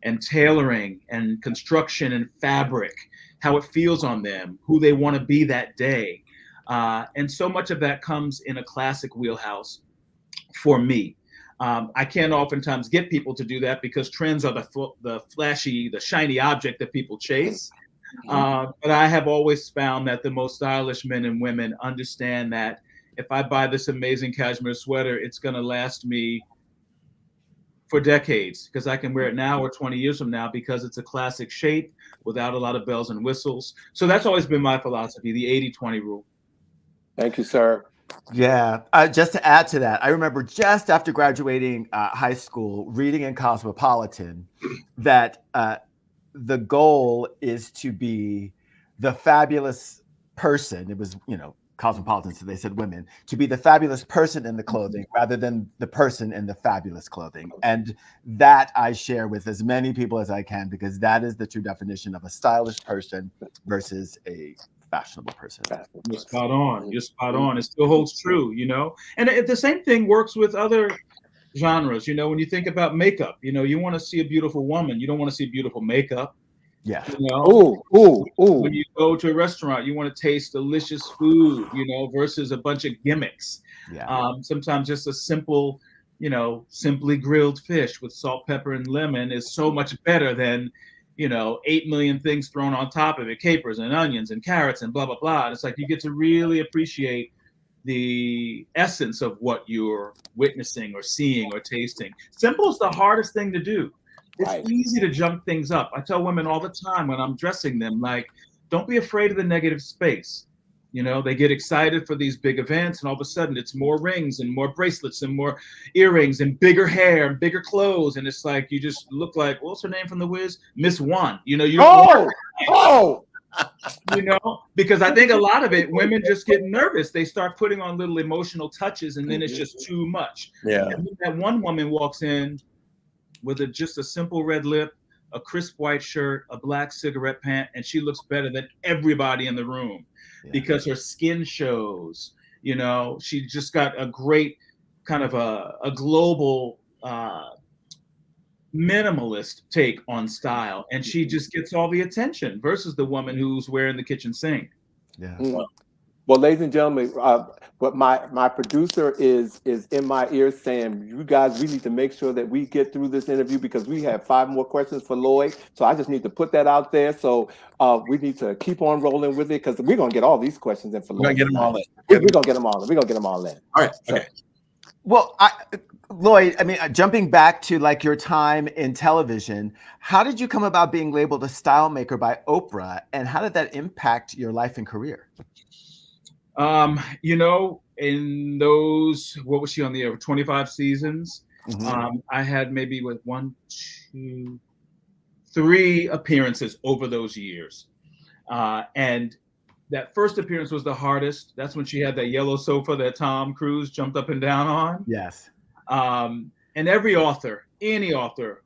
and tailoring and construction and fabric, how it feels on them, who they want to be that day. And so much of that comes in a classic wheelhouse for me. I can't oftentimes get people to do that because trends are the flashy, the shiny object that people chase. But I have always found that the most stylish men and women understand that if I buy this amazing cashmere sweater, it's going to last me for decades, because I can wear it now or 20 years from now because it's a classic shape without a lot of bells and whistles. So that's always been my philosophy, the 80-20 rule. Thank you, sir. Yeah, just to add to that, I remember just after graduating high school, reading in Cosmopolitan that the goal is to be the fabulous person. It was, Cosmopolitan, so they said women, to be the fabulous person in the clothing rather than the person in the fabulous clothing. And that I share with as many people as I can, because that is the true definition of a stylish person versus a fashionable person. You're spot on. You're spot on. It still holds true, And the same thing works with other genres. When you think about makeup, you want to see a beautiful woman. You don't want to see beautiful makeup. Yeah. When you go to a restaurant, you want to taste delicious food, versus a bunch of gimmicks. Yeah. Sometimes just a simple, simply grilled fish with salt, pepper, and lemon is so much better than 8 million things thrown on top of it, capers and onions and carrots and blah, blah, blah. And it's like you get to really appreciate the essence of what you're witnessing or seeing or tasting. Simple is the hardest thing to do. It's easy to jump things up. I tell women all the time when I'm dressing them, like, don't be afraid of the negative space. They get excited for these big events, and all of a sudden it's more rings and more bracelets and more earrings and bigger hair and bigger clothes. And it's like, you just look like, what's her name from The Wiz? Miss One. Because I think a lot of it, women just get nervous. They start putting on little emotional touches, and then it's just too much. Yeah. And that one woman walks in with just a simple red lip, a crisp white shirt, a black cigarette pant, and she looks better than everybody in the room because her skin shows. She just got a great kind of a global minimalist take on style, and she just gets all the attention versus the woman who's wearing the kitchen sink. Yeah. Well, ladies and gentlemen, but my producer is in my ear saying, you guys, we need to make sure that we get through this interview because we have 5 more questions for Lloyd. So I just need to put that out there. So we need to keep on rolling with it because we're going to get all these questions in for Lloyd. We're going to get them all in. We're going to get them all in. We're going to get them all in. All right. Okay. Well, Lloyd, jumping back to like your time in television, how did you come about being labeled a style maker by Oprah, and how did that impact your life and career? In those, what was she on the air? 25 seasons. I had maybe with 1, 2, 3 appearances over those years. And that first appearance was the hardest. That's when she had that yellow sofa that Tom Cruise jumped up and down on. Yes. And every author, any author,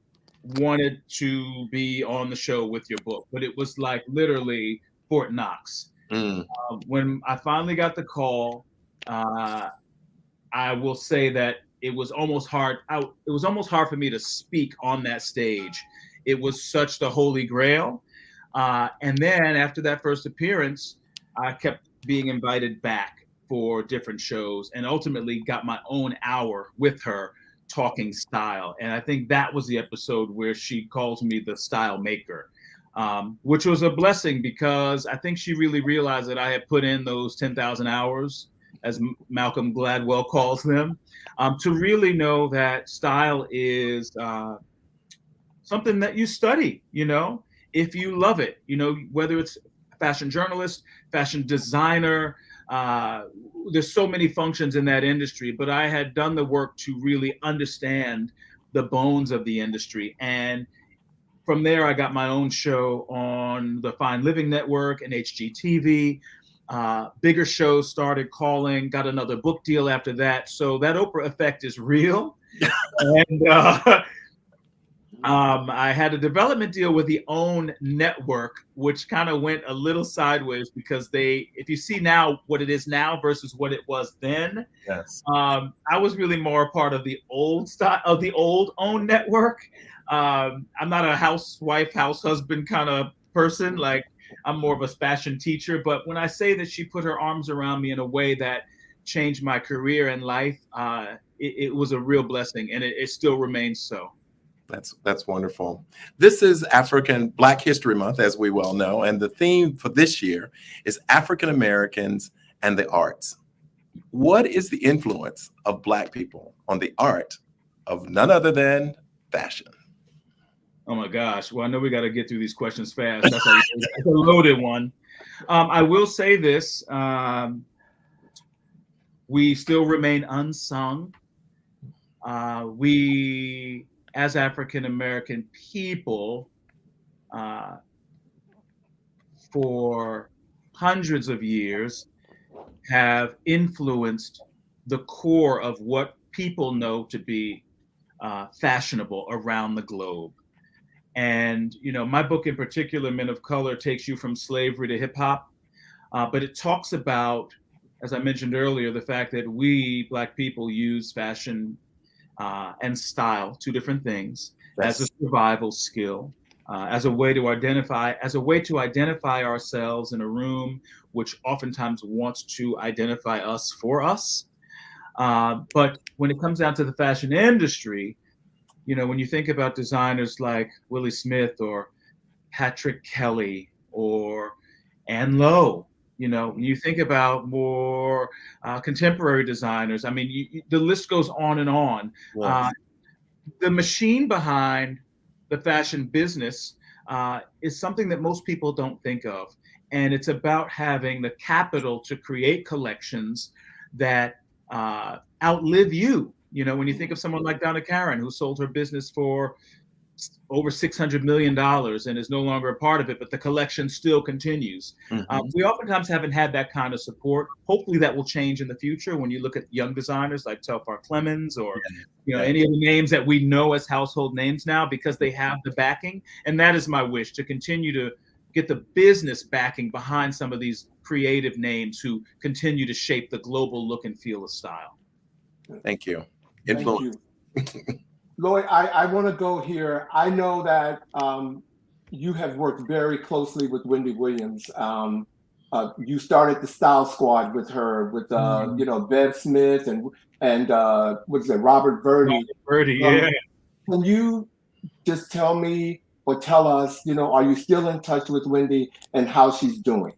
wanted to be on the show with your book, but it was like literally Fort Knox. When I finally got the call, I will say that it was almost hard. It was almost hard for me to speak on that stage. It was such the holy grail. And then after that first appearance, I kept being invited back for different shows and ultimately got my own hour with her talking style. And I think that was the episode where she calls me the style maker. Which was a blessing because I think she really realized that I had put in those 10,000 hours, as Malcolm Gladwell calls them, to really know that style is something that you study, if you love it, whether it's fashion journalist, fashion designer, there's so many functions in that industry, but I had done the work to really understand the bones of the industry. And from there, I got my own show on the Fine Living Network and HGTV. Bigger shows started calling, got another book deal after that. So that Oprah effect is real. And I had a development deal with the OWN network, which kind of went a little sideways because if you see now what it is now versus what it was then, yes. I was really more a part of the old style of the old OWN network. I'm not a housewife, house husband kind of person. Like I'm more of a fashion teacher. But when I say that she put her arms around me in a way that changed my career and life, it was a real blessing, and it still remains so. That's wonderful. This is Black History Month, as we well know, and the theme for this year is African Americans and the arts. What is the influence of Black people on the art of none other than fashion? Oh my gosh. Well, I know we got to get through these questions fast. That's a loaded one. I will say this. We still remain unsung. We, as African-American people, for hundreds of years, have influenced the core of what people know to be fashionable around the globe. And, you know, my book in particular, Men of Color, takes you from slavery to hip hop. But it talks about, as I mentioned earlier, the fact that we Black people use fashion and style, two different things, as a survival skill, as a way to identify ourselves in a room which oftentimes wants to identify us for us. But when it comes down to the fashion industry, you know, when you think about designers like Willie Smith or Patrick Kelly or Ann Lowe, you know, when you think about more contemporary designers, I mean, the list goes on and on. Yes. The machine behind the fashion business is something that most people don't think of. And it's about having the capital to create collections that outlive you. You know, when you think of someone like Donna Karan, who sold her business for over $600 million and is no longer a part of it, but the collection still continues. We oftentimes haven't had that kind of support. Hopefully that will change in the future when you look at young designers like Telfar Clemens or you know, any of the names that we know as household names now, because they have the backing. And that is my wish, to continue to get the business backing behind some of these creative names who continue to shape the global look and feel of style. Thank you. Thank you. Lloyd, I want to go here. I know that you have worked very closely with Wendy Williams. You started the Style Squad with her, with you know, Bev Smith and what's it, Robert Verdi. Yeah. Can you just tell me or tell us, you know, are you still in touch with Wendy and how she's doing?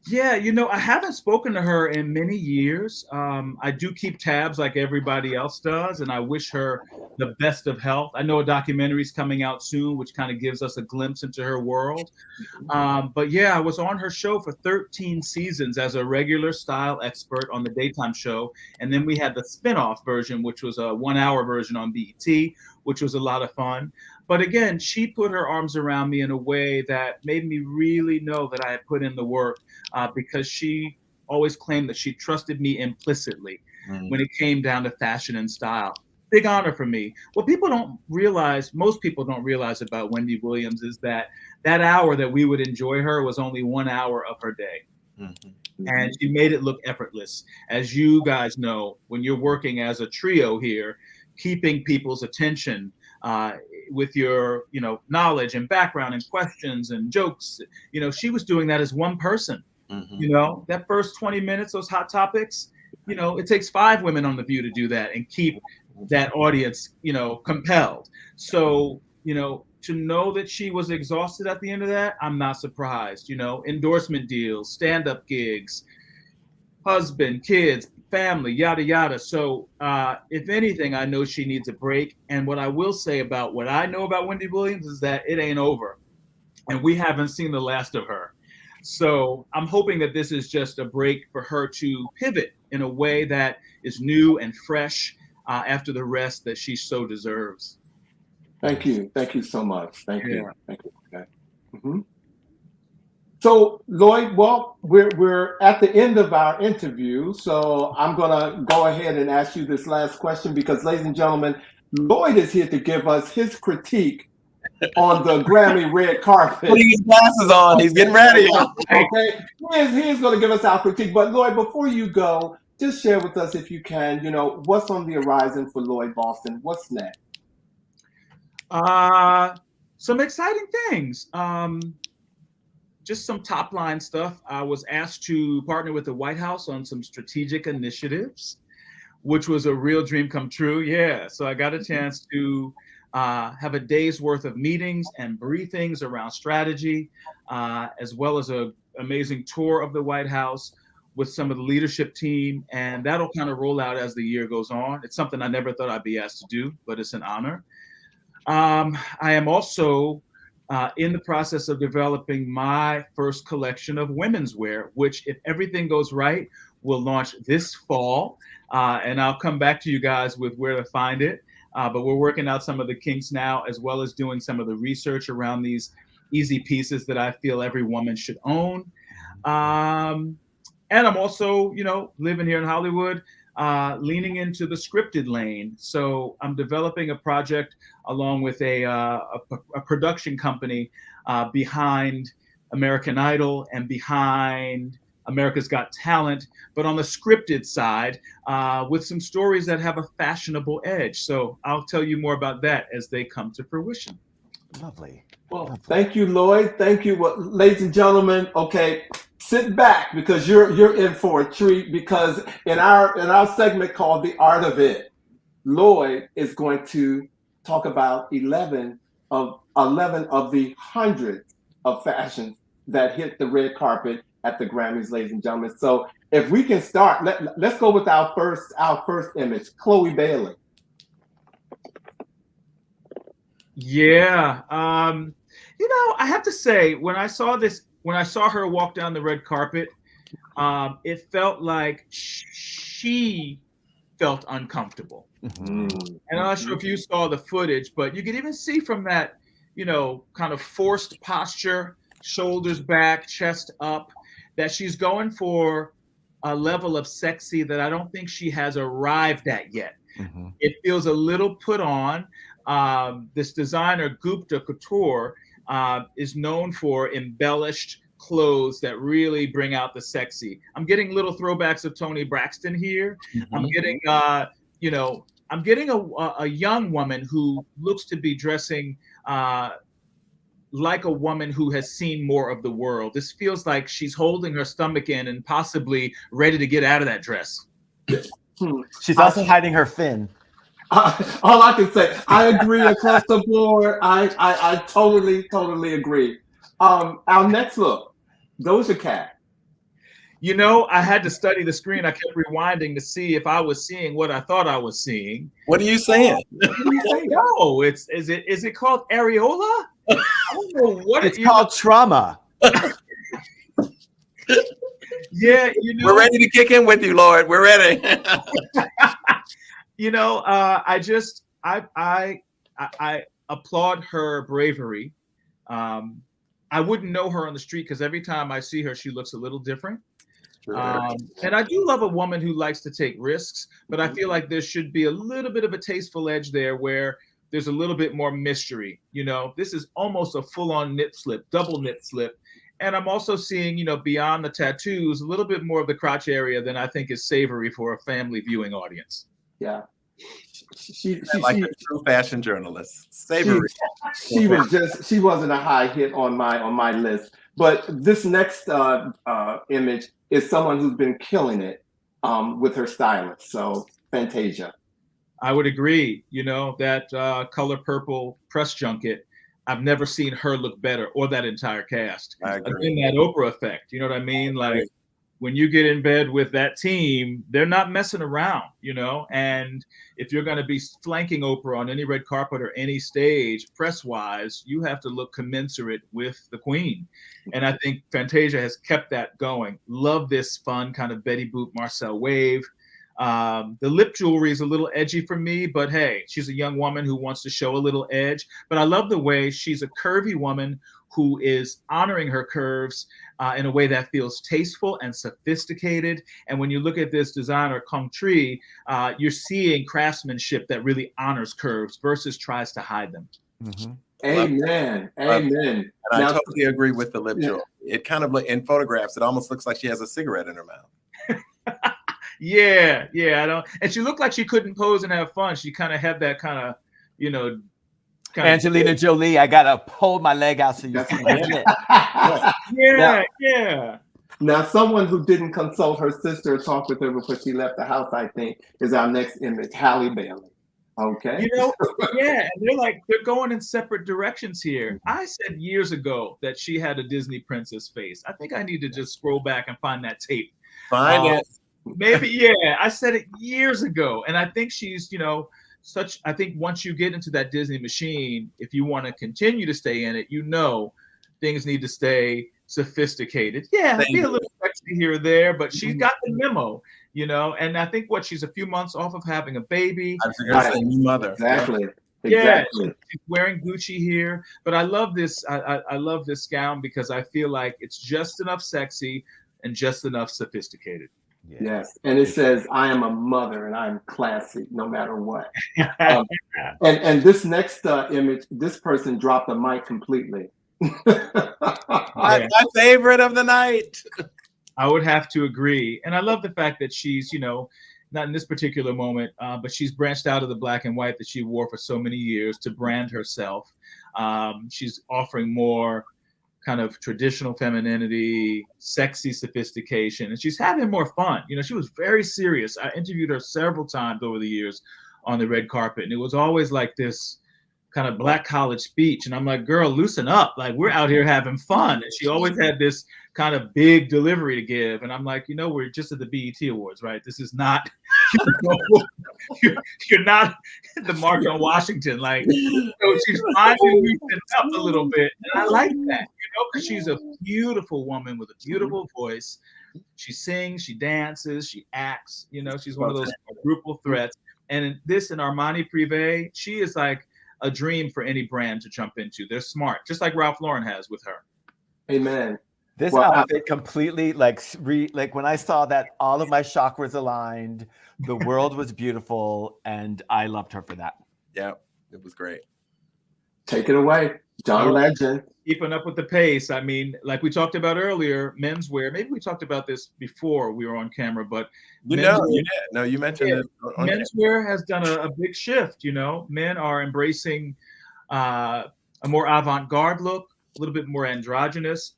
Yeah, you know, I haven't spoken to her in many years. I do keep tabs like everybody else does, and I wish her the best of health. I know a documentary is coming out soon, which kind of gives us a glimpse into her world. But yeah, I was on her show for 13 seasons as a regular style expert on the daytime show. And then we had the spinoff version, which was a 1-hour version on BET, which was a lot of fun. But again, she put her arms around me in a way that made me really know that I had put in the work, because she always claimed that she trusted me implicitly when it came down to fashion and style. Big honor for me. What people don't realize, most people don't realize about Wendy Williams, is that that hour that we would enjoy her was only 1 hour of her day. And she made it look effortless. As you guys know, when you're working as a trio here, keeping people's attention with your, you know, knowledge and background and questions and jokes, you know, she was doing that as one person. You know, that first 20 minutes, those hot topics, you know, it takes 5 women on The View to do that and keep that audience, you know, compelled. So, you know, to know that she was exhausted at the end of that, I'm not surprised. You know, endorsement deals, stand-up gigs, husband, kids, family, yada, yada. So if anything, I know she needs a break. And what I will say about what I know about Wendy Williams is that it ain't over. And we haven't seen the last of her. So I'm hoping that this is just a break for her to pivot in a way that is new and fresh after the rest that she so deserves. Thank you. Thank you so much. Thank you. Thank you. Okay. So Lloyd, well, we're at the end of our interview. So I'm gonna go ahead and ask you this last question because, ladies and gentlemen, Lloyd is here to give us his critique on the Grammy red carpet. Put his glasses on. He's getting ready. Okay, he's going to give us our critique. But Lloyd, before you go, just share with us, if you can, you know, what's on the horizon for Lloyd Boston? What's next? Some exciting things. Just some top line stuff. I was asked to partner with the White House on some strategic initiatives, which was a real dream come true. Yeah, so I got a chance to have a day's worth of meetings and briefings around strategy, as well as an amazing tour of the White House with some of the leadership team. And that'll kind of roll out as the year goes on. It's something I never thought I'd be asked to do, but it's an honor. I am also in the process of developing my first collection of women's wear, which, if everything goes right, will launch this fall. And I'll come back to you guys with where to find it. But we're working out some of the kinks now, as well as doing some of the research around these easy pieces that I feel every woman should own. And I'm also, living here in Hollywood, leaning into the scripted lane. So I'm developing a project along with a production company behind American Idol and behind America's Got Talent, but on the scripted side, with some stories that have a fashionable edge. So I'll tell you more about that as they come to fruition. Lovely. Well, thank you, Lloyd. Thank you, ladies and gentlemen. Okay, sit back because you're in for a treat, because in our segment called The Art of It, Lloyd is going to talk about 11 of the hundreds of fashions that hit the red carpet at the Grammys, ladies and gentlemen. So if we can start, let's go with our first image, Chloe Bailey. Yeah. I have to say, when I saw her walk down the red carpet, it felt like she felt uncomfortable. Mm-hmm. And I'm not sure if you saw the footage, but you could even see from that, kind of forced posture, shoulders back, chest up, that she's going for a level of sexy that I don't think she has arrived at yet. Mm-hmm. It feels a little put on. This designer, Gupta Couture, is known for embellished clothes that really bring out the sexy. I'm getting little throwbacks of Toni Braxton here. Mm-hmm. I'm getting a young woman who looks to be dressing like a woman who has seen more of the world. This feels like she's holding her stomach in and possibly ready to get out of that dress. She's also hiding her fin. All I can say, I agree across the board. I totally agree. Our next look, Doja Cat. I had to study the screen. I kept rewinding to see if I was seeing what I thought I was seeing. What are you saying? No, is it called areola? I don't know what it's called. Trauma. Yeah, we're ready to kick in with you, Lord. We're ready. I applaud her bravery. I wouldn't know her on the street because every time I see her, she looks a little different. And I do love a woman who likes to take risks, but I feel like there should be a little bit of a tasteful edge there where there's a little bit more mystery. This is almost a full-on nip slip, double nip slip. And I'm also seeing, beyond the tattoos, a little bit more of the crotch area than I think is savory for a family viewing audience. Yeah. She like a true fashion journalist. Savory. She wasn't a high hit on my list. But this next image is someone who's been killing it with her stylist. So Fantasia. I would agree. That color purple press junket. I've never seen her look better, or that entire cast. I agree. Again, that Oprah effect. You know what I mean? Like when you get in bed with that team, they're not messing around, and if you're going to be flanking Oprah on any red carpet or any stage, press-wise, you have to look commensurate with the queen. And I think Fantasia has kept that going. Love this fun kind of Betty Boop, Marcel wave. The lip jewelry is a little edgy for me, but hey, she's a young woman who wants to show a little edge. But I love the way she's a curvy woman who is honoring her curves in a way that feels tasteful and sophisticated. And when you look at this designer, Kong Tri, you're seeing craftsmanship that really honors curves versus tries to hide them. Mm-hmm. Amen. Amen. And I totally agree with the lip jewelry. It kind of, in photographs, it almost looks like she has a cigarette in her mouth. Yeah, I don't. And she looked like she couldn't pose and have fun. She kind of had that kind of, Angelina Jolie, I gotta pull my leg out so you see my lip. Yeah. Now, someone who didn't consult her sister or talk with her before she left the house, I think, is our next image, Halle Bailey. Okay. And they're going in separate directions here. I said years ago that she had a Disney princess face. I think I need to just scroll back and find that tape. Find it. Maybe, I said it years ago. And I think she's, I think once you get into that Disney machine, if you want to continue to stay in it, things need to stay sophisticated. Yeah, be a little sexy here or there, but she's got the memo, and I think she's a few months off of having a baby. I was going to say new mother. Exactly. Yeah, she's wearing Gucci here, but I love this. I love this gown because I feel like it's just enough sexy and just enough sophisticated. Yeah. Yes, and it says, "I am a mother and I'm classy no matter what." And this next image, this person dropped the mic completely. My favorite of the night. I would have to agree, and I love the fact that she's, not in this particular moment, but she's branched out of the black and white that she wore for so many years to brand herself. She's offering more kind of traditional femininity, sexy sophistication, and she's having more fun. She was very serious. I interviewed her several times over the years on the red carpet, and it was always like this kind of black college speech. And I'm like, girl, loosen up. Like, we're out here having fun. And she always had this kind of big delivery to give. And I'm like, we're just at the BET Awards, right? This is not, you're not the Margot Washington. Like, she's finally loosened up a little bit. And I like that, because she's a beautiful woman with a beautiful voice. She sings, she dances, she acts, she's one of those quadruple threats. And in Armani Privé, she is like a dream for any brand to jump into. They're smart, just like Ralph Lauren has with her. Amen. This outfit completely like when I saw that, all of my chakras aligned, the world was beautiful, and I loved her for that. Yeah, it was great. Take it away, John Legend. Keeping up with the pace. I mean, like we talked about earlier, menswear. Maybe we talked about this before we were on camera, but you did. No, you mentioned it. Menswear has done a big shift. Men are embracing a more avant-garde look, a little bit more androgynous.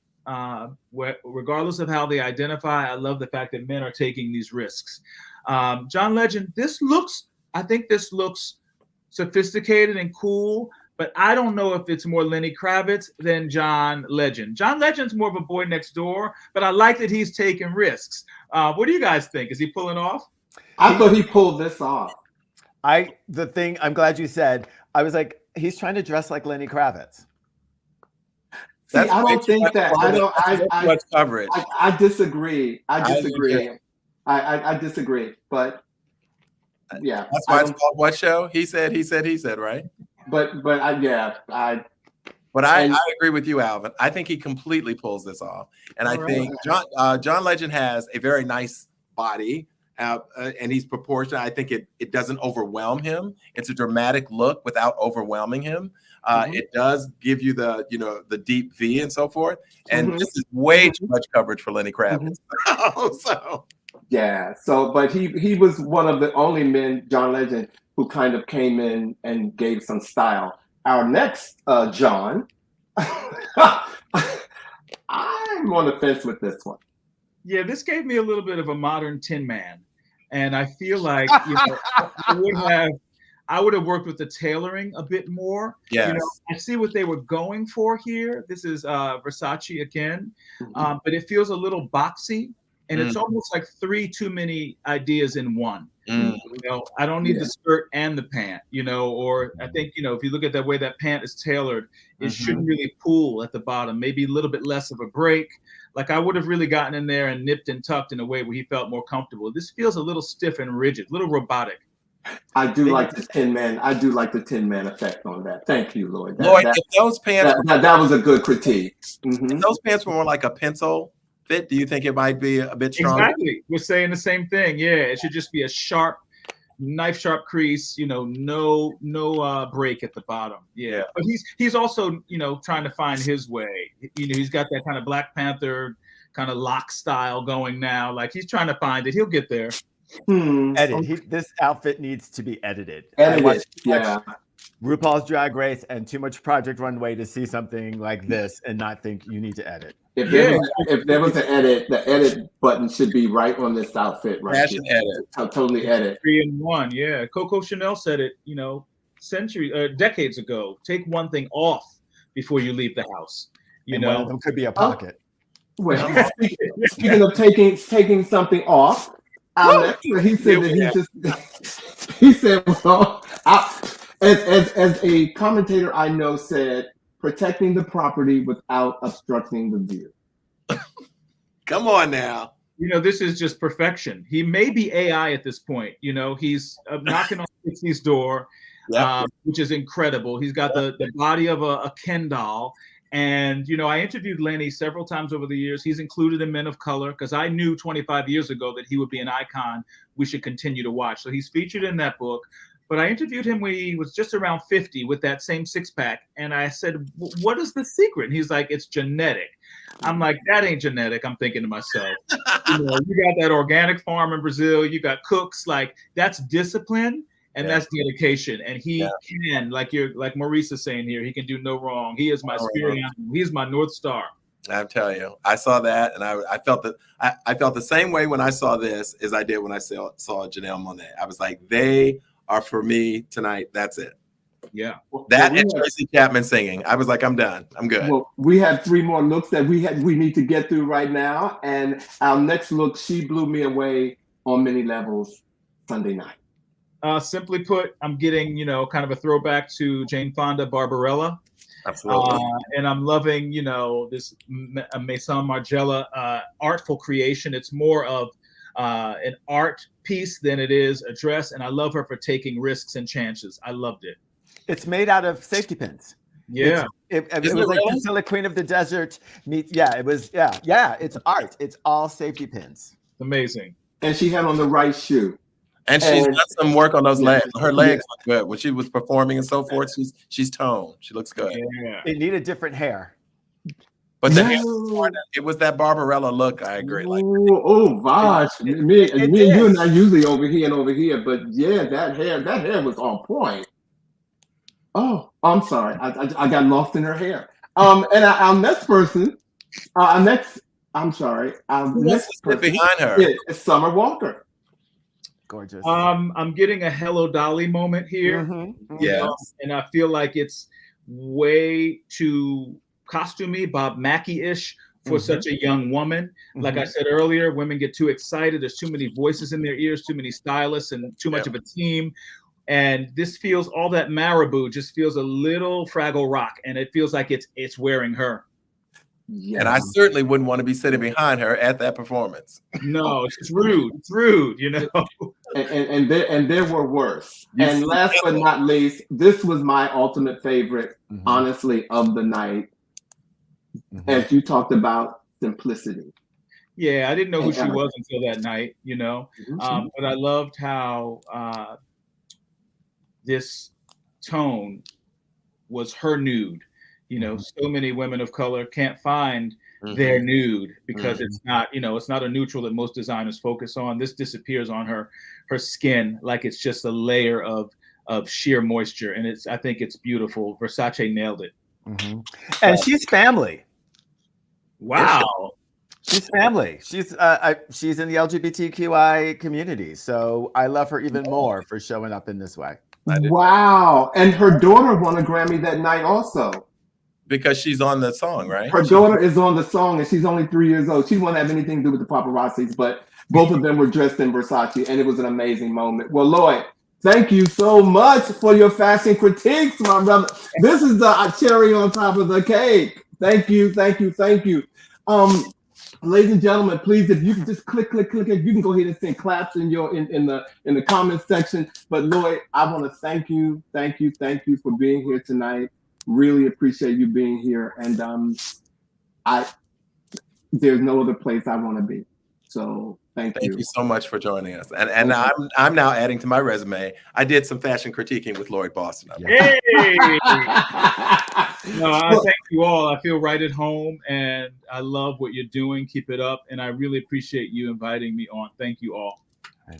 Regardless of how they identify, I love the fact that men are taking these risks. John Legend, I think this looks sophisticated and cool, but I don't know if it's more Lenny Kravitz than John Legend. John Legend's more of a boy next door, but I like that he's taking risks. What do you guys think? Is he pulling off? I thought he pulled this off. I'm glad you said, I was like, he's trying to dress like Lenny Kravitz. See, I don't think that. Much coverage. I disagree. I disagree. But yeah, that's why it's called what show? He said, right? But I agree with you, Alvin. I think he completely pulls this off, and I think John Legend has a very nice body, and he's proportionate. I think it doesn't overwhelm him. It's a dramatic look without overwhelming him. It does give you the deep V and so forth. And this is way too much coverage for Lenny Kravitz. But he was one of the only men, John Legend, who kind of came in and gave some style. Our next John, I'm on the fence with this one. Yeah, this gave me a little bit of a modern Tin Man. And I feel like I would have worked with the tailoring a bit more. Yes. I see what they were going for here. This is Versace again, but it feels a little boxy, and it's almost like too many ideas in one. I don't need the skirt and the pant, or I think, if you look at the way that pant is tailored, it shouldn't really pull at the bottom, maybe a little bit less of a break. Like I would have really gotten in there and nipped and tucked in a way where he felt more comfortable. This feels a little stiff and rigid, a little robotic. I do like the Tin Man. I do like the Tin Man effect on that. Thank you, Lloyd. If those pants that was a good critique. If those pants were more like a pencil fit, do you think it might be a bit stronger? Exactly. We're saying the same thing. Yeah, it should just be a knife sharp crease. No break at the bottom. Yeah, but he's also trying to find his way. He's got that kind of Black Panther kind of lock style going now. Like he's trying to find it. He'll get there. This outfit needs to be edited. RuPaul's Drag Race and too much Project Runway to see something like this and not think you need to edit. If there was an edit, the edit button should be right on this outfit right here. Edit. Totally edit. 3-in-1. Yeah, Coco Chanel said it. Decades ago. Take one thing off before you leave the house. One of them could be a pocket. Well, speaking of taking something off. He said that he just he said, well, as a commentator I know said, protecting the property without obstructing the view. Come on now. You know, this is just perfection. He may be AI at this point. You know, he's knocking on 60's door, which is incredible. He's got the body of a Ken doll. And, you know, I interviewed Lenny several times over the years. He's included in Men of Color because I knew 25 years ago that he would be an icon we should continue to watch. So he's featured in that book. But I interviewed him when he was just around 50 with that same six-pack. And I said, what is the secret? And he's like, it's genetic. I'm like, that ain't genetic. I'm thinking to myself, you know, you got that organic farm in Brazil. You got cooks. Like, that's discipline. And that's dedication. And he can, like Maurice is saying here, he can do no wrong. He is my spirit animal. He is my North Star. I'm telling you, I saw that, and I felt that I felt the same way when I saw this as I did when I saw Janelle Monáe. I was like, they are for me tonight. That's it. Yeah. That and Tracy Chapman singing. I was like, I'm done. I'm good. Well, we have 3 more looks that we need to get through right now. And our next look, she blew me away on many levels Sunday night. Simply put, I'm getting, you know, kind of a throwback to Jane Fonda, Barbarella. Absolutely. And I'm loving, you know, this Maison Margiela artful creation. It's more of an art piece than it is a dress. And I love her for taking risks and chances. I loved it. It's made out of safety pins. Yeah. It was like Priscilla, Queen of the Desert. It was. It's art. It's all safety pins. Amazing. And she had on the right shoe. And she's done some work on those legs. Her legs look good. When she was performing and so forth, she's toned. She looks good. Yeah. It needed different hair. But the hair, it was that Barbarella look. I agree. Like, Vash. Me and you and I usually over here, but yeah, that hair was on point. Oh, I'm sorry. I got lost in her hair. And our next person, our next person behind her is Summer Walker. Gorgeous. I'm getting a Hello Dolly moment here. Yeah. And I feel like it's way too costumey, Bob Mackie-ish for such a young woman. Like I said earlier, women get too excited. There's too many voices in their ears, too many stylists, and too much of a team. And this feels, all that marabou just feels a little Fraggle Rock, and it feels like it's wearing her. Yeah. And I certainly wouldn't want to be sitting behind her at that performance. No, it's rude. It's rude, you know. And there were worse. And last but not least, this was my ultimate favorite, honestly, of the night. As you talked about simplicity. Yeah, I didn't know who she was until that night, you know. But I loved how this tone was her nude. You know, so many women of color can't find their nude because it's not, you know, it's not a neutral that most designers focus on. This disappears on her skin like it's just a layer of sheer moisture, and I think it's beautiful. Versace nailed it. And she's family. Wow. She's family. She's in the LGBTQI community, so I love her even more for showing up in this way. Wow. And her daughter won a Grammy that night also. Because she's on the song, right? Her daughter is on the song, and she's only 3 years old. She won't have anything to do with the paparazzis, but both of them were dressed in Versace, and it was an amazing moment. Well, Lloyd, thank you so much for your fashion critiques, my brother. This is the cherry on top of the cake. Thank you. Ladies and gentlemen, please, if you can just click. You can go ahead and send claps in the comments section. But Lloyd, I want to thank you for being here tonight. Really appreciate you being here, and there's no other place I want to be. So thank you. Thank you so much for joining us. And I'm now adding to my resume. I did some fashion critiquing with Lloyd Boston. Hey! No, I thank you all. I feel right at home, and I love what you're doing. Keep it up, and I really appreciate you inviting me on. Thank you all.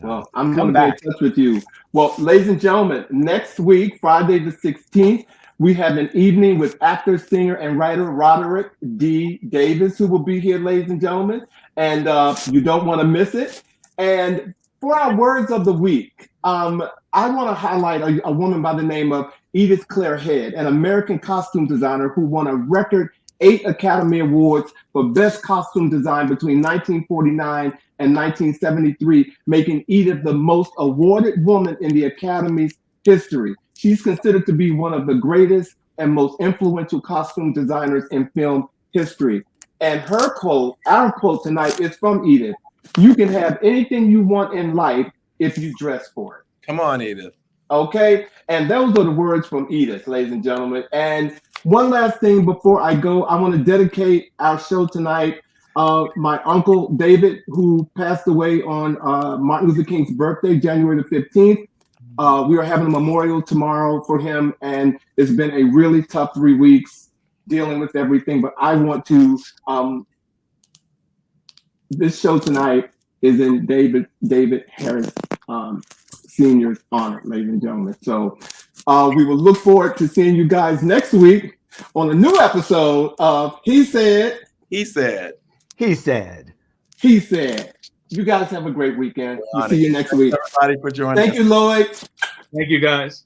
Well, I'm going to be in touch with you. Well, ladies and gentlemen, next week, Friday the 16th, we have an evening with actor, singer, and writer Roderick D. Davis, who will be here, ladies and gentlemen. And you don't want to miss it. And for our words of the week, I want to highlight a woman by the name of Edith Claire Head, an American costume designer who won a record 8 Academy Awards for Best Costume Design between 1949 in 1973, making Edith the most awarded woman in the Academy's history. She's considered to be one of the greatest and most influential costume designers in film history. And her quote, our quote tonight, is from Edith. You can have anything you want in life if you dress for it. Come on, Edith. Okay, and those are the words from Edith, ladies and gentlemen. And one last thing before I go, I want to dedicate our show tonight. My uncle David, who passed away on Martin Luther King's birthday, January the 15th. We are having a memorial tomorrow for him, and it's been a really tough 3 weeks dealing with everything. But I want to, this show tonight is in David Harris Senior's honor, ladies and gentlemen. So we will look forward to seeing you guys next week on a new episode of He Said. He said. He said. He said. You guys have a great weekend. We'll see you next week. Thanks everybody for joining. Thank you, Lloyd. Thank you, guys.